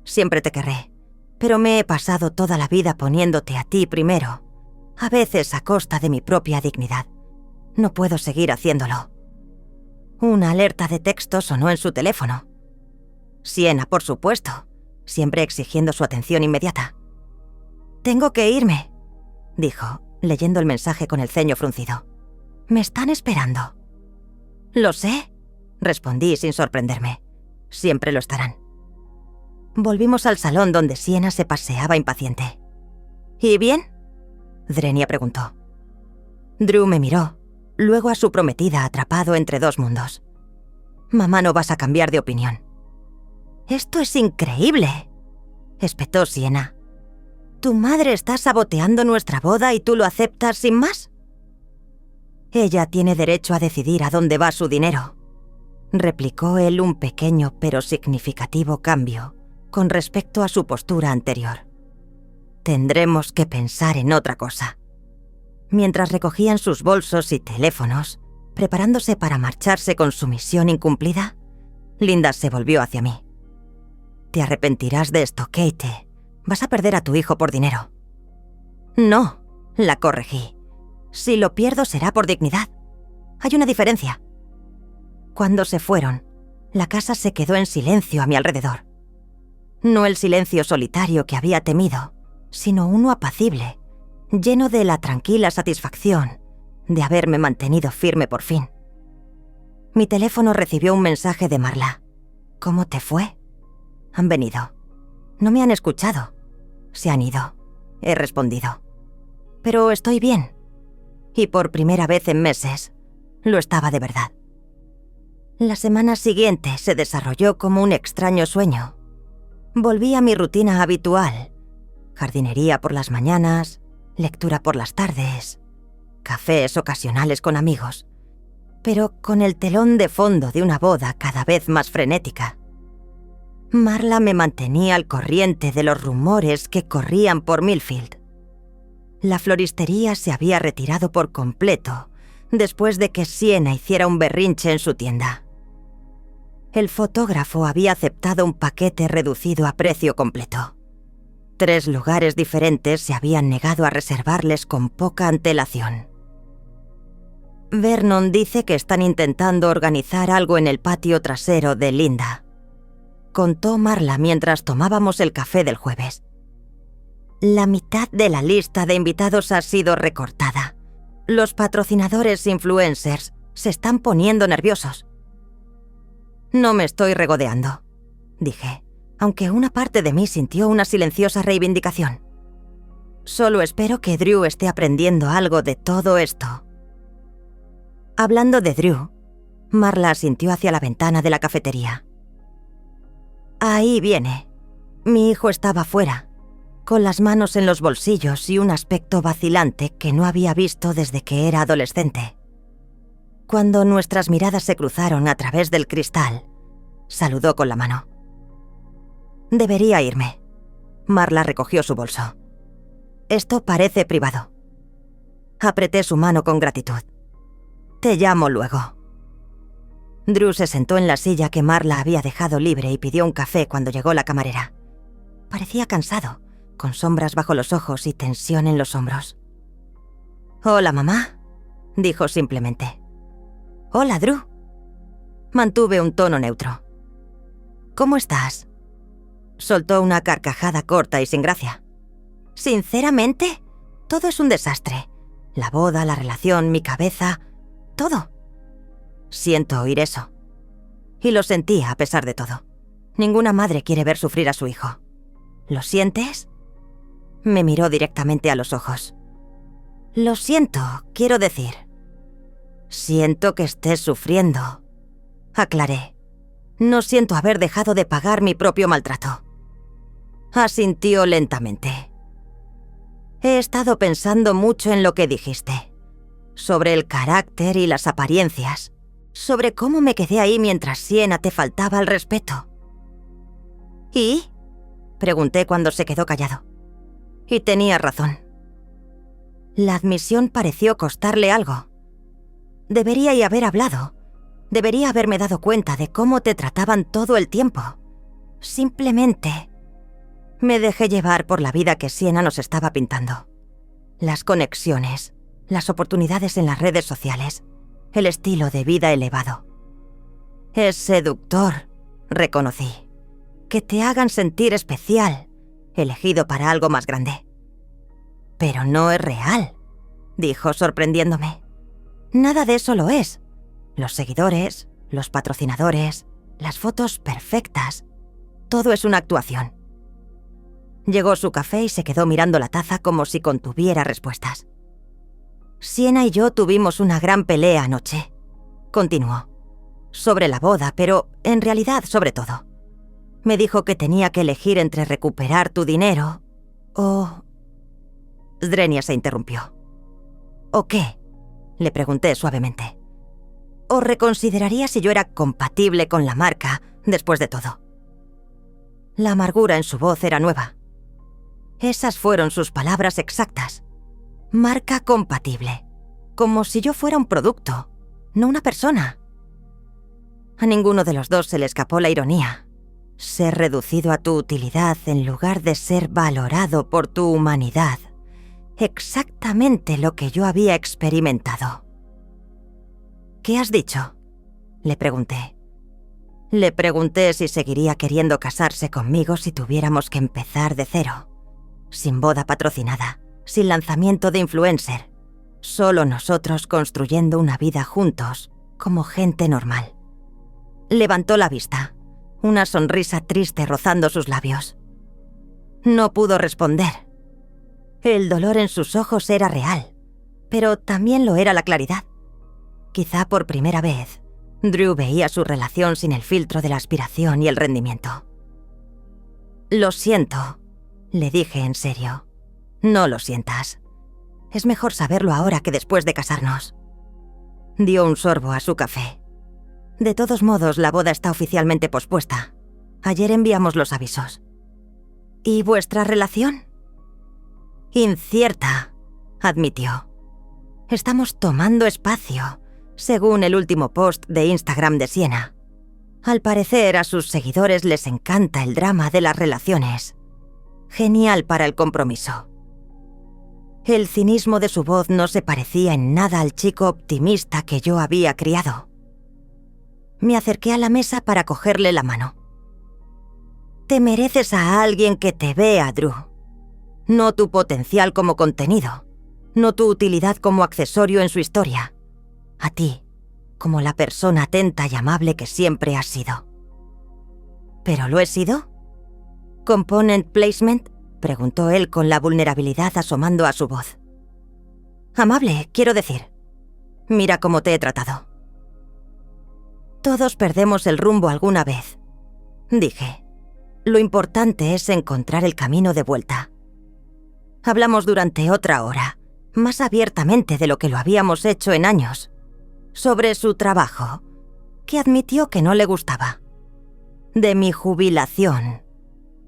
Speaker 1: Siempre te querré. Pero me he pasado toda la vida poniéndote a ti primero. A veces a costa de mi propia dignidad. No puedo seguir haciéndolo. Una alerta de texto sonó en su teléfono. Sienna, por supuesto, siempre exigiendo su atención inmediata. «Tengo que irme», dijo, leyendo el mensaje con el ceño fruncido. «Me están esperando». «Lo sé», respondí sin sorprenderme. «Siempre lo estarán». Volvimos al salón donde Sienna se paseaba impaciente. «¿Y bien?», Drenia preguntó. Drew me miró, luego a su prometida atrapado entre dos mundos. «Mamá, no vas a cambiar de opinión». «Esto es increíble», espetó Sienna. «¿Tu madre está saboteando nuestra boda y tú lo aceptas sin más?» «Ella tiene derecho a decidir a dónde va su dinero», replicó él un pequeño pero significativo cambio con respecto a su postura anterior. «Tendremos que pensar en otra cosa». Mientras recogían sus bolsos y teléfonos, preparándose para marcharse con su misión incumplida, Linda se volvió hacia mí. «Te arrepentirás de esto, Kate. Vas a perder a tu hijo por dinero». «No», la corregí. «Si lo pierdo será por dignidad. Hay una diferencia». Cuando se fueron, la casa se quedó en silencio a mi alrededor. No el silencio solitario que había temido, sino uno apacible, lleno de la tranquila satisfacción de haberme mantenido firme por fin. Mi teléfono recibió un mensaje de Marla. «¿Cómo te fue?» «Han venido. No me han escuchado. Se han ido», he respondido. «Pero estoy bien. Y por primera vez en meses, lo estaba de verdad». La semana siguiente se desarrolló como un extraño sueño. Volví a mi rutina habitual. Jardinería por las mañanas, lectura por las tardes, cafés ocasionales con amigos, pero con el telón de fondo de una boda cada vez más frenética. Marla me mantenía al corriente de los rumores que corrían por Millfield. La floristería se había retirado por completo después de que Sienna hiciera un berrinche en su tienda. El fotógrafo había aceptado un paquete reducido a precio completo. 3 lugares diferentes se habían negado a reservarles con poca antelación. Vernon dice que están intentando organizar algo en el patio trasero de Linda, contó Marla mientras tomábamos el café del jueves. La mitad de la lista de invitados ha sido recortada. Los patrocinadores influencers se están poniendo nerviosos. «No me estoy regodeando», dije, aunque una parte de mí sintió una silenciosa reivindicación. «Solo espero que Drew esté aprendiendo algo de todo esto». Hablando de Drew, Marla asintió hacia la ventana de la cafetería. «Ahí viene. Mi hijo estaba fuera, con las manos en los bolsillos y un aspecto vacilante que no había visto desde que era adolescente. Cuando nuestras miradas se cruzaron a través del cristal, saludó con la mano. «Debería irme». Marla recogió su bolso. «Esto parece privado». Apreté su mano con gratitud. «Te llamo luego». Drew se sentó en la silla que Marla había dejado libre y pidió un café cuando llegó la camarera. Parecía cansado, con sombras bajo los ojos y tensión en los hombros. «Hola, mamá», dijo simplemente. «Hola, Drew». Mantuve un tono neutro. ¿Cómo estás? Soltó una carcajada corta y sin gracia. ¿Sinceramente? Todo es un desastre. La boda, la relación, mi cabeza... todo. Siento oír eso. Y lo sentía a pesar de todo. Ninguna madre quiere ver sufrir a su hijo. ¿Lo sientes? Me miró directamente a los ojos. Lo siento, quiero decir. Siento que estés sufriendo. Aclaré. No siento haber dejado de pagar mi propio maltrato. Asintió lentamente. He estado pensando mucho en lo que dijiste. Sobre el carácter y las apariencias. Sobre cómo me quedé ahí mientras Sienna te faltaba al respeto. ¿Y? Pregunté cuando se quedó callado. Y tenía razón. La admisión pareció costarle algo. Debería haber hablado. Debería haberme dado cuenta de cómo te trataban todo el tiempo. Simplemente me dejé llevar por la vida que Sienna nos estaba pintando. Las conexiones, las oportunidades en las redes sociales, el estilo de vida elevado. Es seductor, reconocí. Que te hagan sentir especial, elegido para algo más grande. Pero no es real, dijo sorprendiéndome. Nada de eso lo es. Los seguidores, los patrocinadores, las fotos perfectas. Todo es una actuación. Llegó su café y se quedó mirando la taza como si contuviera respuestas. Sienna y yo tuvimos una gran pelea anoche. Continuó. Sobre la boda, pero en realidad sobre todo. Me dijo que tenía que elegir entre recuperar tu dinero o... Zrenia se interrumpió. ¿O qué? Le pregunté suavemente. ¿O reconsideraría si yo era compatible con la marca después de todo? La amargura en su voz era nueva. Esas fueron sus palabras exactas. Marca compatible. Como si yo fuera un producto, no una persona. A ninguno de los dos se le escapó la ironía. Ser reducido a tu utilidad en lugar de ser valorado por tu humanidad. Exactamente lo que yo había experimentado. ¿Qué has dicho? Le pregunté. Le pregunté si seguiría queriendo casarse conmigo si tuviéramos que empezar de cero. Sin boda patrocinada, sin lanzamiento de influencer. Solo nosotros construyendo una vida juntos, como gente normal. Levantó la vista, una sonrisa triste rozando sus labios. No pudo responder. El dolor en sus ojos era real, pero también lo era la claridad. Quizá por primera vez, Drew veía su relación sin el filtro de la aspiración y el rendimiento. Lo siento, le dije en serio. No lo sientas. Es mejor saberlo ahora que después de casarnos. Dio un sorbo a su café. De todos modos, la boda está oficialmente pospuesta. Ayer enviamos los avisos. ¿Y vuestra relación? Incierta, admitió. Estamos tomando espacio, según el último post de Instagram de Sienna. Al parecer, a sus seguidores les encanta el drama de las relaciones. Genial para el compromiso. El cinismo de su voz no se parecía en nada al chico optimista que yo había criado. Me acerqué a la mesa para cogerle la mano. Te mereces a alguien que te vea, Drew. No tu potencial como contenido. No tu utilidad como accesorio en su historia. A ti, como la persona atenta y amable que siempre has sido. ¿Pero lo he sido? ¿Component placement? Preguntó él con la vulnerabilidad asomando a su voz. Amable, quiero decir. Mira cómo te he tratado. Todos perdemos el rumbo alguna vez, dije. Lo importante es encontrar el camino de vuelta. Hablamos durante otra hora, más abiertamente de lo que lo habíamos hecho en años, sobre su trabajo, que admitió que no le gustaba, de mi jubilación,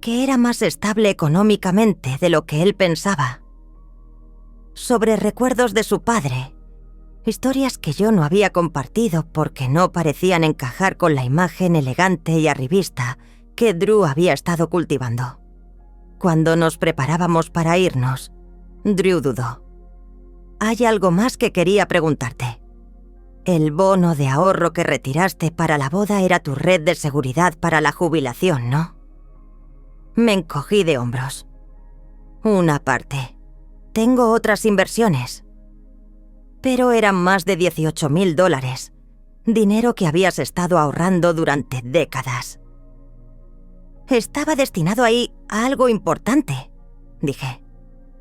Speaker 1: que era más estable económicamente de lo que él pensaba, sobre recuerdos de su padre, historias que yo no había compartido porque no parecían encajar con la imagen elegante y arribista que Drew había estado cultivando. Cuando nos preparábamos para irnos, Drew dudó. Hay algo más que quería preguntarte. El bono de ahorro que retiraste para la boda era tu red de seguridad para la jubilación, ¿no? Me encogí de hombros. Una parte. Tengo otras inversiones. Pero eran más de $18,000, dinero que habías estado ahorrando durante décadas. Estaba destinado ahí a algo importante, dije,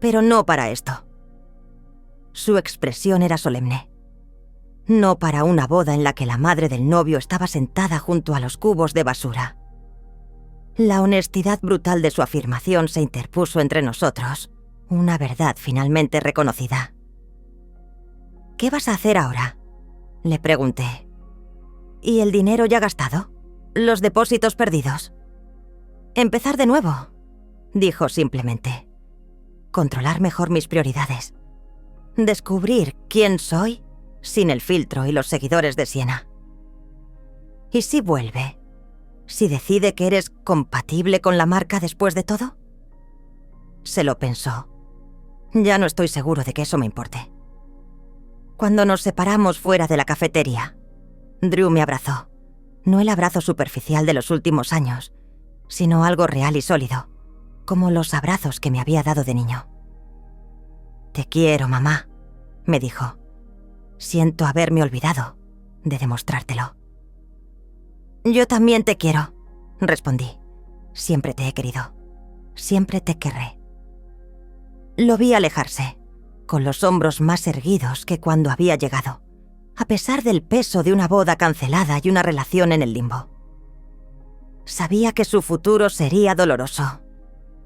Speaker 1: pero no para esto. Su expresión era solemne. No para una boda en la que la madre del novio estaba sentada junto a los cubos de basura. La honestidad brutal de su afirmación se interpuso entre nosotros, una verdad finalmente reconocida. ¿Qué vas a hacer ahora?, le pregunté. ¿Y el dinero ya gastado? ¿Los depósitos perdidos? Empezar de nuevo, dijo simplemente. Controlar mejor mis prioridades. Descubrir quién soy sin el filtro y los seguidores de Siena. ¿Y si vuelve? ¿Si decide que eres compatible con la marca después de todo? Se lo pensó. Ya no estoy seguro de que eso me importe. Cuando nos separamos fuera de la cafetería, Drew me abrazó. No el abrazo superficial de los últimos años, sino algo real y sólido, como los abrazos que me había dado de niño. «Te quiero, mamá», me dijo. «Siento haberme olvidado de demostrártelo». «Yo también te quiero», respondí. «Siempre te he querido. Siempre te querré». Lo vi alejarse, con los hombros más erguidos que cuando había llegado, a pesar del peso de una boda cancelada y una relación en el limbo. Sabía que su futuro sería doloroso.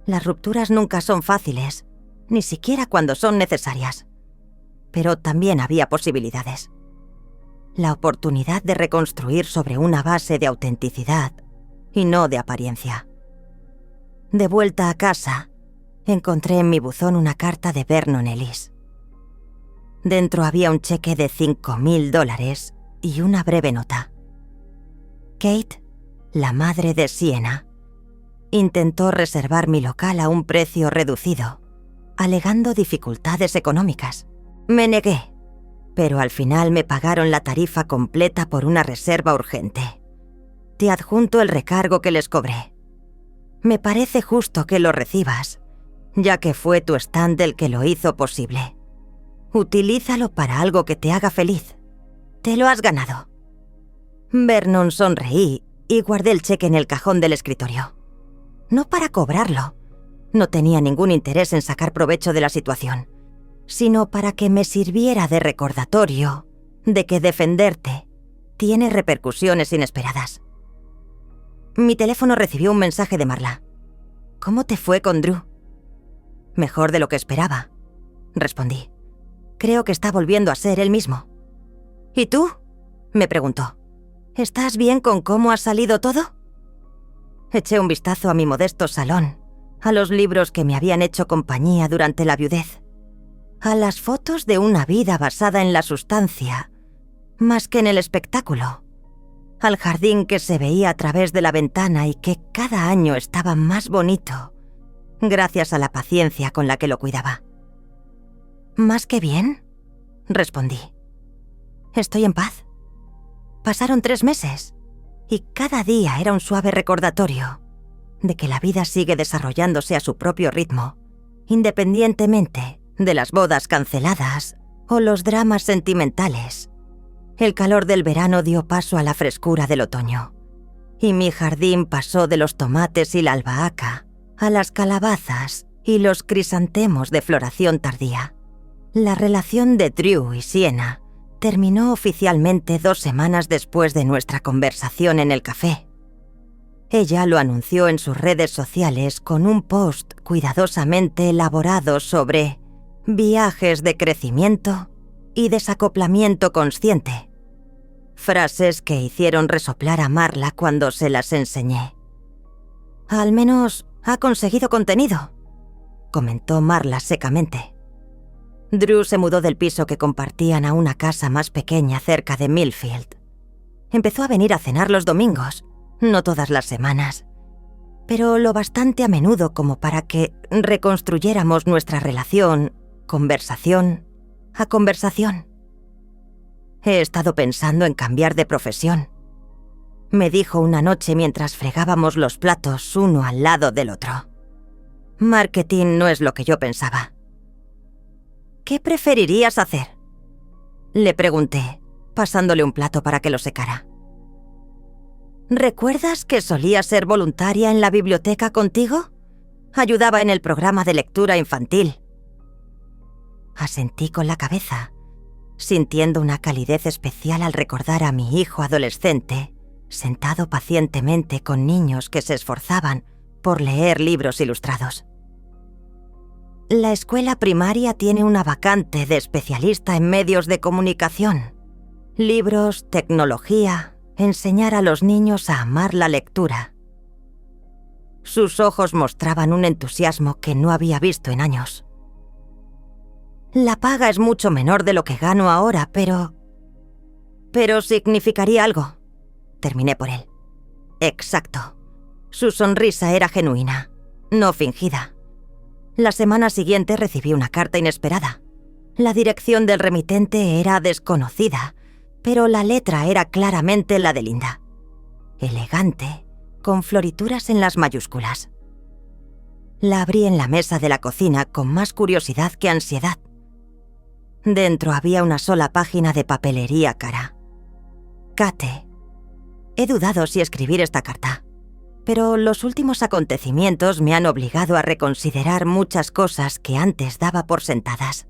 Speaker 1: Las rupturas nunca son fáciles, ni siquiera cuando son necesarias. Pero también había posibilidades. La oportunidad de reconstruir sobre una base de autenticidad y no de apariencia. De vuelta a casa, encontré en mi buzón una carta de Vernon Ellis. Dentro había un cheque de $5,000 y una breve nota. Kate, la madre de Siena, intentó reservar mi local a un precio reducido, alegando dificultades económicas. Me negué, pero al final me pagaron la tarifa completa por una reserva urgente. Te adjunto el recargo que les cobré. Me parece justo que lo recibas, ya que fue tu stand el que lo hizo posible. Utilízalo para algo que te haga feliz. Te lo has ganado. Vernon sonreí y guardé el cheque en el cajón del escritorio. No para cobrarlo. No tenía ningún interés en sacar provecho de la situación, sino para que me sirviera de recordatorio de que defenderte tiene repercusiones inesperadas. Mi teléfono recibió un mensaje de Marla. «¿Cómo te fue con Drew?» «Mejor de lo que esperaba», respondí. «Creo que está volviendo a ser él mismo». «¿Y tú?», me preguntó. «¿Estás bien con cómo ha salido todo?» Eché un vistazo a mi modesto salón, a los libros que me habían hecho compañía durante la viudez, a las fotos de una vida basada en la sustancia, más que en el espectáculo, al jardín que se veía a través de la ventana y que cada año estaba más bonito, gracias a la paciencia con la que lo cuidaba. «¿Más que bien?», respondí. «Estoy en paz. Pasaron 3 meses, y cada día era un suave recordatorio de que la vida sigue desarrollándose a su propio ritmo, independientemente de las bodas canceladas o los dramas sentimentales. El calor del verano dio paso a la frescura del otoño, y mi jardín pasó de los tomates y la albahaca a las calabazas y los crisantemos de floración tardía. La relación de Drew y Siena terminó oficialmente 2 semanas después de nuestra conversación en el café. Ella lo anunció en sus redes sociales con un post cuidadosamente elaborado sobre viajes de crecimiento y desacoplamiento consciente. Frases que hicieron resoplar a Marla cuando se las enseñé. «Al menos ha conseguido contenido», comentó Marla secamente. Drew se mudó del piso que compartían a una casa más pequeña cerca de Millfield. Empezó a venir a cenar los domingos, no todas las semanas, pero lo bastante a menudo como para que reconstruyéramos nuestra relación, conversación a conversación. He estado pensando en cambiar de profesión. Me dijo una noche mientras fregábamos los platos uno al lado del otro. Marketing no es lo que yo pensaba. ¿Qué preferirías hacer?, le pregunté, pasándole un plato para que lo secara. ¿Recuerdas que solía ser voluntaria en la biblioteca contigo? Ayudaba en el programa de lectura infantil. Asentí con la cabeza, sintiendo una calidez especial al recordar a mi hijo adolescente, sentado pacientemente con niños que se esforzaban por leer libros ilustrados. La escuela primaria tiene una vacante de especialista en medios de comunicación, libros, tecnología, enseñar a los niños a amar la lectura. Sus ojos mostraban un entusiasmo que no había visto en años. La paga es mucho menor de lo que gano ahora, pero significaría algo. Terminé por él. Exacto. Su sonrisa era genuina, no fingida. La semana siguiente recibí una carta inesperada. La dirección del remitente era desconocida, pero la letra era claramente la de Linda. Elegante, con florituras en las mayúsculas. La abrí en la mesa de la cocina con más curiosidad que ansiedad. Dentro había una sola página de papelería cara. Kate. He dudado si escribir esta carta, pero los últimos acontecimientos me han obligado a reconsiderar muchas cosas que antes daba por sentadas.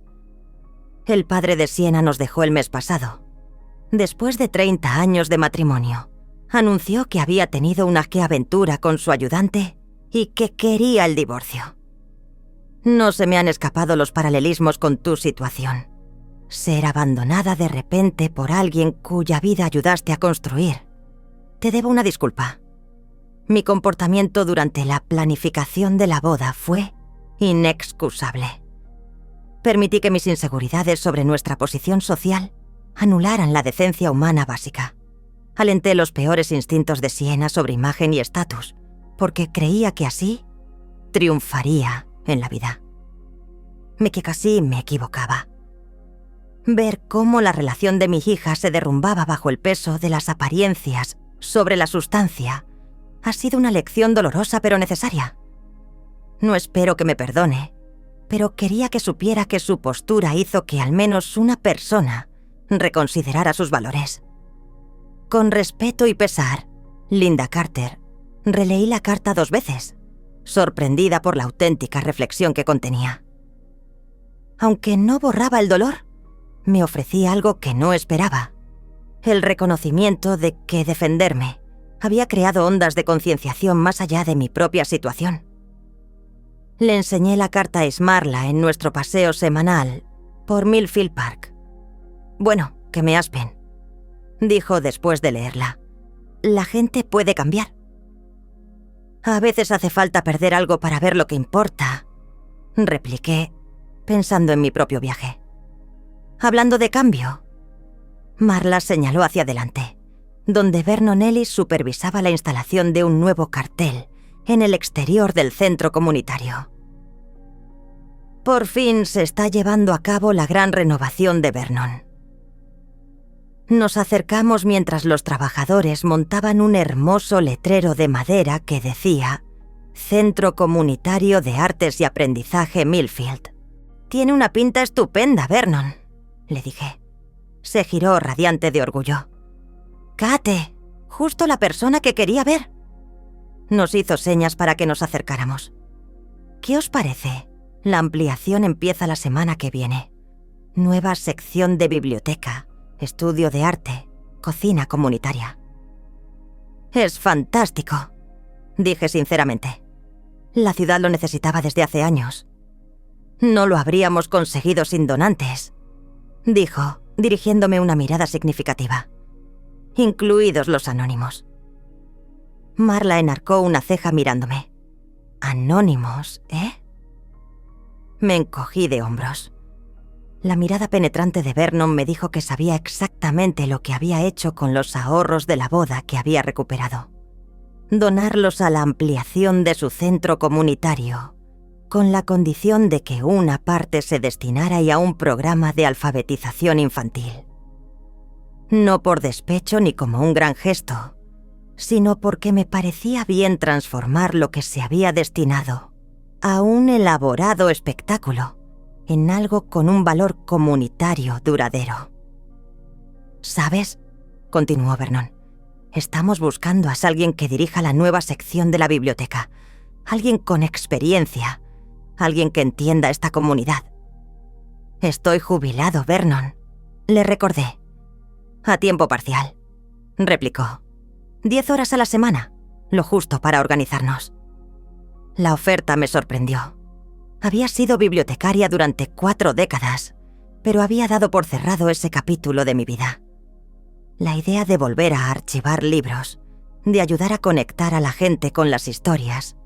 Speaker 1: El padre de Siena nos dejó el mes pasado. Después de 30 años de matrimonio, anunció que había tenido una aventura con su ayudante y que quería el divorcio. No se me han escapado los paralelismos con tu situación. Ser abandonada de repente por alguien cuya vida ayudaste a construir. Te debo una disculpa. Mi comportamiento durante la planificación de la boda fue inexcusable. Permití que mis inseguridades sobre nuestra posición social anularan la decencia humana básica. Alenté los peores instintos de Siena sobre imagen y estatus, porque creía que así triunfaría en la vida. Que casi me equivocaba. Ver cómo la relación de mi hija se derrumbaba bajo el peso de las apariencias sobre la sustancia ha sido una lección dolorosa pero necesaria. No espero que me perdone, pero quería que supiera que su postura hizo que al menos una persona reconsiderara sus valores. Con respeto y pesar, Linda Carter, releí la carta 2 veces, sorprendida por la auténtica reflexión que contenía. Aunque no borraba el dolor, me ofrecía algo que no esperaba: el reconocimiento de que defenderme había creado ondas de concienciación más allá de mi propia situación. Le enseñé la carta a Ismarla en nuestro paseo semanal por Millfield Park. «Bueno, que me aspen», dijo después de leerla. «La gente puede cambiar. A veces hace falta perder algo para ver lo que importa», repliqué, pensando en mi propio viaje. «Hablando de cambio», Marla señaló hacia adelante, donde Vernon Ellis supervisaba la instalación de un nuevo cartel en el exterior del centro comunitario. Por fin se está llevando a cabo la gran renovación de Vernon. Nos acercamos mientras los trabajadores montaban un hermoso letrero de madera que decía «Centro Comunitario de Artes y Aprendizaje Millfield». «Tiene una pinta estupenda, Vernon», le dije. Se giró radiante de orgullo. «Kate, justo la persona que quería ver». Nos hizo señas para que nos acercáramos. «¿Qué os parece? La ampliación empieza la semana que viene. Nueva sección de biblioteca, estudio de arte, cocina comunitaria». «Es fantástico», dije sinceramente. La ciudad lo necesitaba desde hace años. «No lo habríamos conseguido sin donantes», dijo, dirigiéndome una mirada significativa. «Incluidos los anónimos». Marla enarcó una ceja mirándome. «¿Anónimos, eh?» Me encogí de hombros. La mirada penetrante de Vernon me dijo que sabía exactamente lo que había hecho con los ahorros de la boda que había recuperado. Donarlos a la ampliación de su centro comunitario, con la condición de que una parte se destinara a un programa de alfabetización infantil. No por despecho ni como un gran gesto, sino porque me parecía bien transformar lo que se había destinado a un elaborado espectáculo en algo con un valor comunitario duradero. ¿Sabes?, continuó Vernon. Estamos buscando a alguien que dirija la nueva sección de la biblioteca. Alguien con experiencia. Alguien que entienda esta comunidad. Estoy jubilado, Vernon, le recordé. A tiempo parcial, replicó. 10 horas a la semana, lo justo para organizarnos. La oferta me sorprendió. Había sido bibliotecaria durante 4 décadas, pero había dado por cerrado ese capítulo de mi vida. La idea de volver a archivar libros, de ayudar a conectar a la gente con las historias,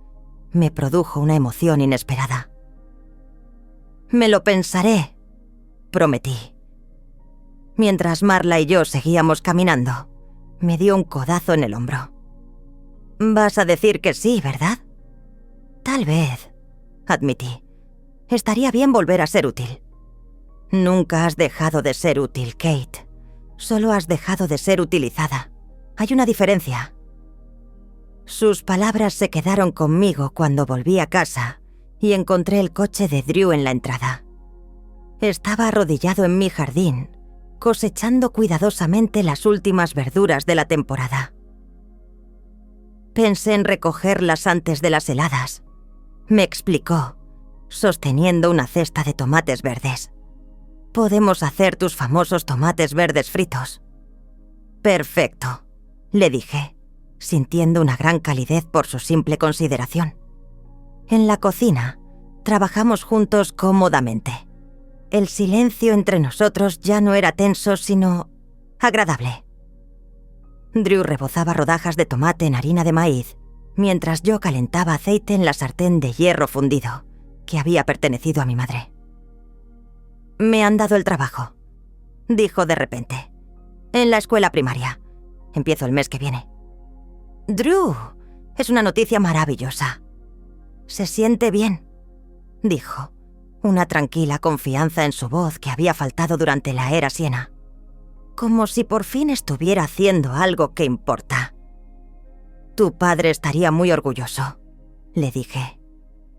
Speaker 1: me produjo una emoción inesperada. Me lo pensaré, prometí. Mientras Marla y yo seguíamos caminando, me dio un codazo en el hombro. Vas a decir que sí, ¿verdad? Tal vez, admití. Estaría bien volver a ser útil. Nunca has dejado de ser útil, Kate. Solo has dejado de ser utilizada. Hay una diferencia. Sus palabras se quedaron conmigo cuando volví a casa y encontré el coche de Drew en la entrada. Estaba arrodillado en mi jardín, cosechando cuidadosamente las últimas verduras de la temporada. Pensé en recogerlas antes de las heladas, me explicó, sosteniendo una cesta de tomates verdes. Podemos hacer tus famosos tomates verdes fritos. Perfecto, le dije, sintiendo una gran calidez por su simple consideración. En la cocina, trabajamos juntos cómodamente. El silencio entre nosotros ya no era tenso, sino agradable. Drew rebozaba rodajas de tomate en harina de maíz, mientras yo calentaba aceite en la sartén de hierro fundido, que había pertenecido a mi madre. Me han dado el trabajo, dijo de repente. En la escuela primaria. Empiezo el mes que viene. Drew, es una noticia maravillosa. Se siente bien, dijo, una tranquila confianza en su voz que había faltado durante la era Siena. Como si por fin estuviera haciendo algo que importa. Tu padre estaría muy orgulloso, le dije.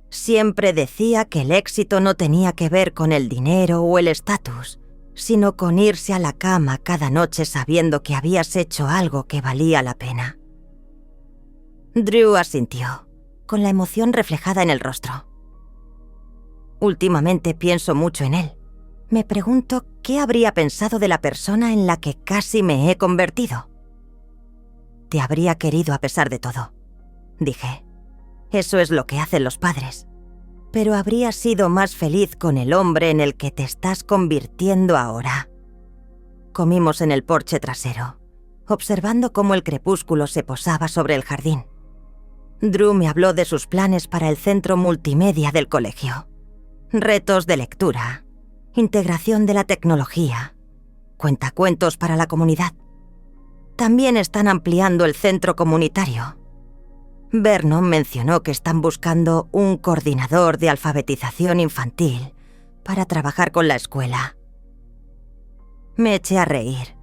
Speaker 1: Siempre decía que el éxito no tenía que ver con el dinero o el estatus, sino con irse a la cama cada noche sabiendo que habías hecho algo que valía la pena. Drew asintió, con la emoción reflejada en el rostro. Últimamente pienso mucho en él. Me pregunto qué habría pensado de la persona en la que casi me he convertido. Te habría querido a pesar de todo, dije. Eso es lo que hacen los padres. Pero habrías sido más feliz con el hombre en el que te estás convirtiendo ahora. Comimos en el porche trasero, observando cómo el crepúsculo se posaba sobre el jardín. Drew me habló de sus planes para el centro multimedia del colegio. Retos de lectura, integración de la tecnología, cuentacuentos para la comunidad. También están ampliando el centro comunitario. Vernon mencionó que están buscando un coordinador de alfabetización infantil para trabajar con la escuela. Me eché a reír.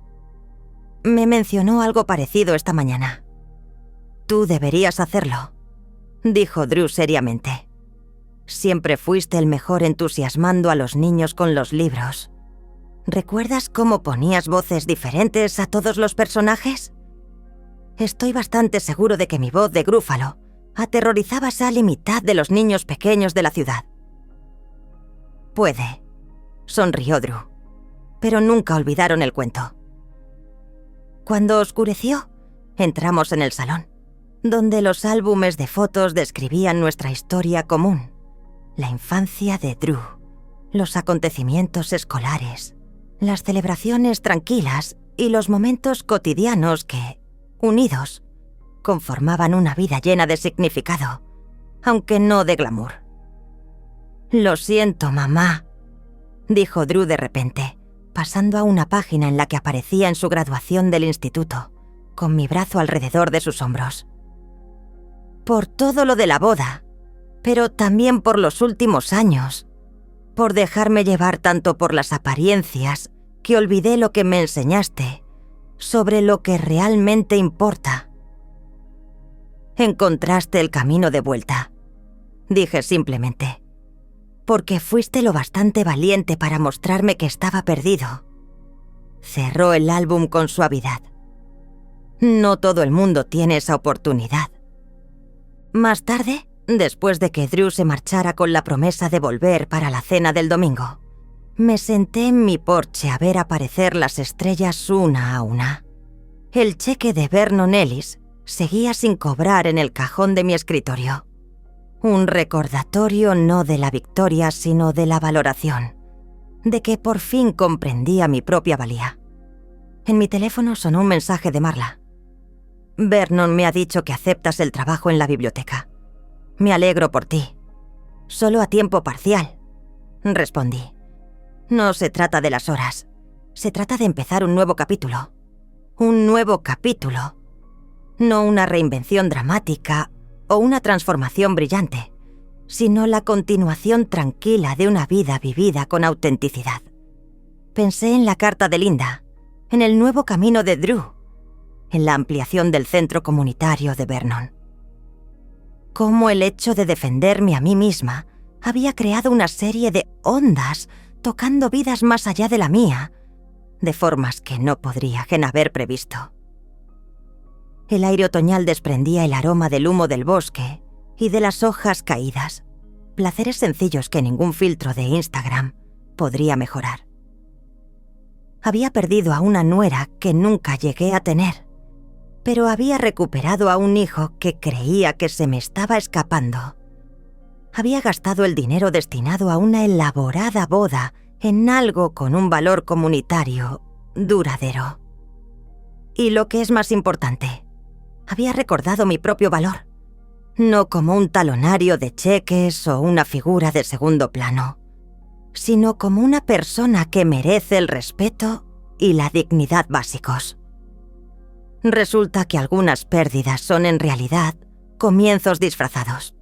Speaker 1: Me mencionó algo parecido esta mañana. Tú deberías hacerlo, dijo Drew seriamente. Siempre fuiste el mejor entusiasmando a los niños con los libros. ¿Recuerdas cómo ponías voces diferentes a todos los personajes? Estoy bastante seguro de que mi voz de grúfalo aterrorizaba a Sally mitad de los niños pequeños de la ciudad. Puede, sonrió Drew, pero nunca olvidaron el cuento. Cuando oscureció, entramos en el salón, donde los álbumes de fotos describían nuestra historia común, la infancia de Drew, los acontecimientos escolares, las celebraciones tranquilas y los momentos cotidianos que, unidos, conformaban una vida llena de significado, aunque no de glamour. Lo siento, mamá, dijo Drew de repente, pasando a una página en la que aparecía en su graduación del instituto, con mi brazo alrededor de sus hombros. Por todo lo de la boda, pero también por los últimos años, por dejarme llevar tanto por las apariencias que olvidé lo que me enseñaste sobre lo que realmente importa. Encontraste el camino de vuelta, dije simplemente, porque fuiste lo bastante valiente para mostrarme que estaba perdido. Cerró el álbum con suavidad. No todo el mundo tiene esa oportunidad. Más tarde, después de que Drew se marchara con la promesa de volver para la cena del domingo, me senté en mi porche a ver aparecer las estrellas una a una. El cheque de Vernon Ellis seguía sin cobrar en el cajón de mi escritorio. Un recordatorio no de la victoria, sino de la valoración, de que por fin comprendía mi propia valía. En mi teléfono sonó un mensaje de Marla. Vernon me ha dicho que aceptas el trabajo en la biblioteca. Me alegro por ti. Solo a tiempo parcial, respondí. No se trata de las horas. Se trata de empezar un nuevo capítulo. Un nuevo capítulo. No una reinvención dramática o una transformación brillante, sino la continuación tranquila de una vida vivida con autenticidad. Pensé en la carta de Linda, en el nuevo camino de Drew, en la ampliación del centro comunitario de Vernon. Cómo el hecho de defenderme a mí misma había creado una serie de ondas tocando vidas más allá de la mía, de formas que no podrían haber previsto. El aire otoñal desprendía el aroma del humo del bosque y de las hojas caídas, placeres sencillos que ningún filtro de Instagram podría mejorar. Había perdido a una nuera que nunca llegué a tener, pero había recuperado a un hijo que creía que se me estaba escapando. Había gastado el dinero destinado a una elaborada boda en algo con un valor comunitario duradero. Y lo que es más importante, había recordado mi propio valor, no como un talonario de cheques o una figura de segundo plano, sino como una persona que merece el respeto y la dignidad básicos. Resulta que algunas pérdidas son en realidad comienzos disfrazados.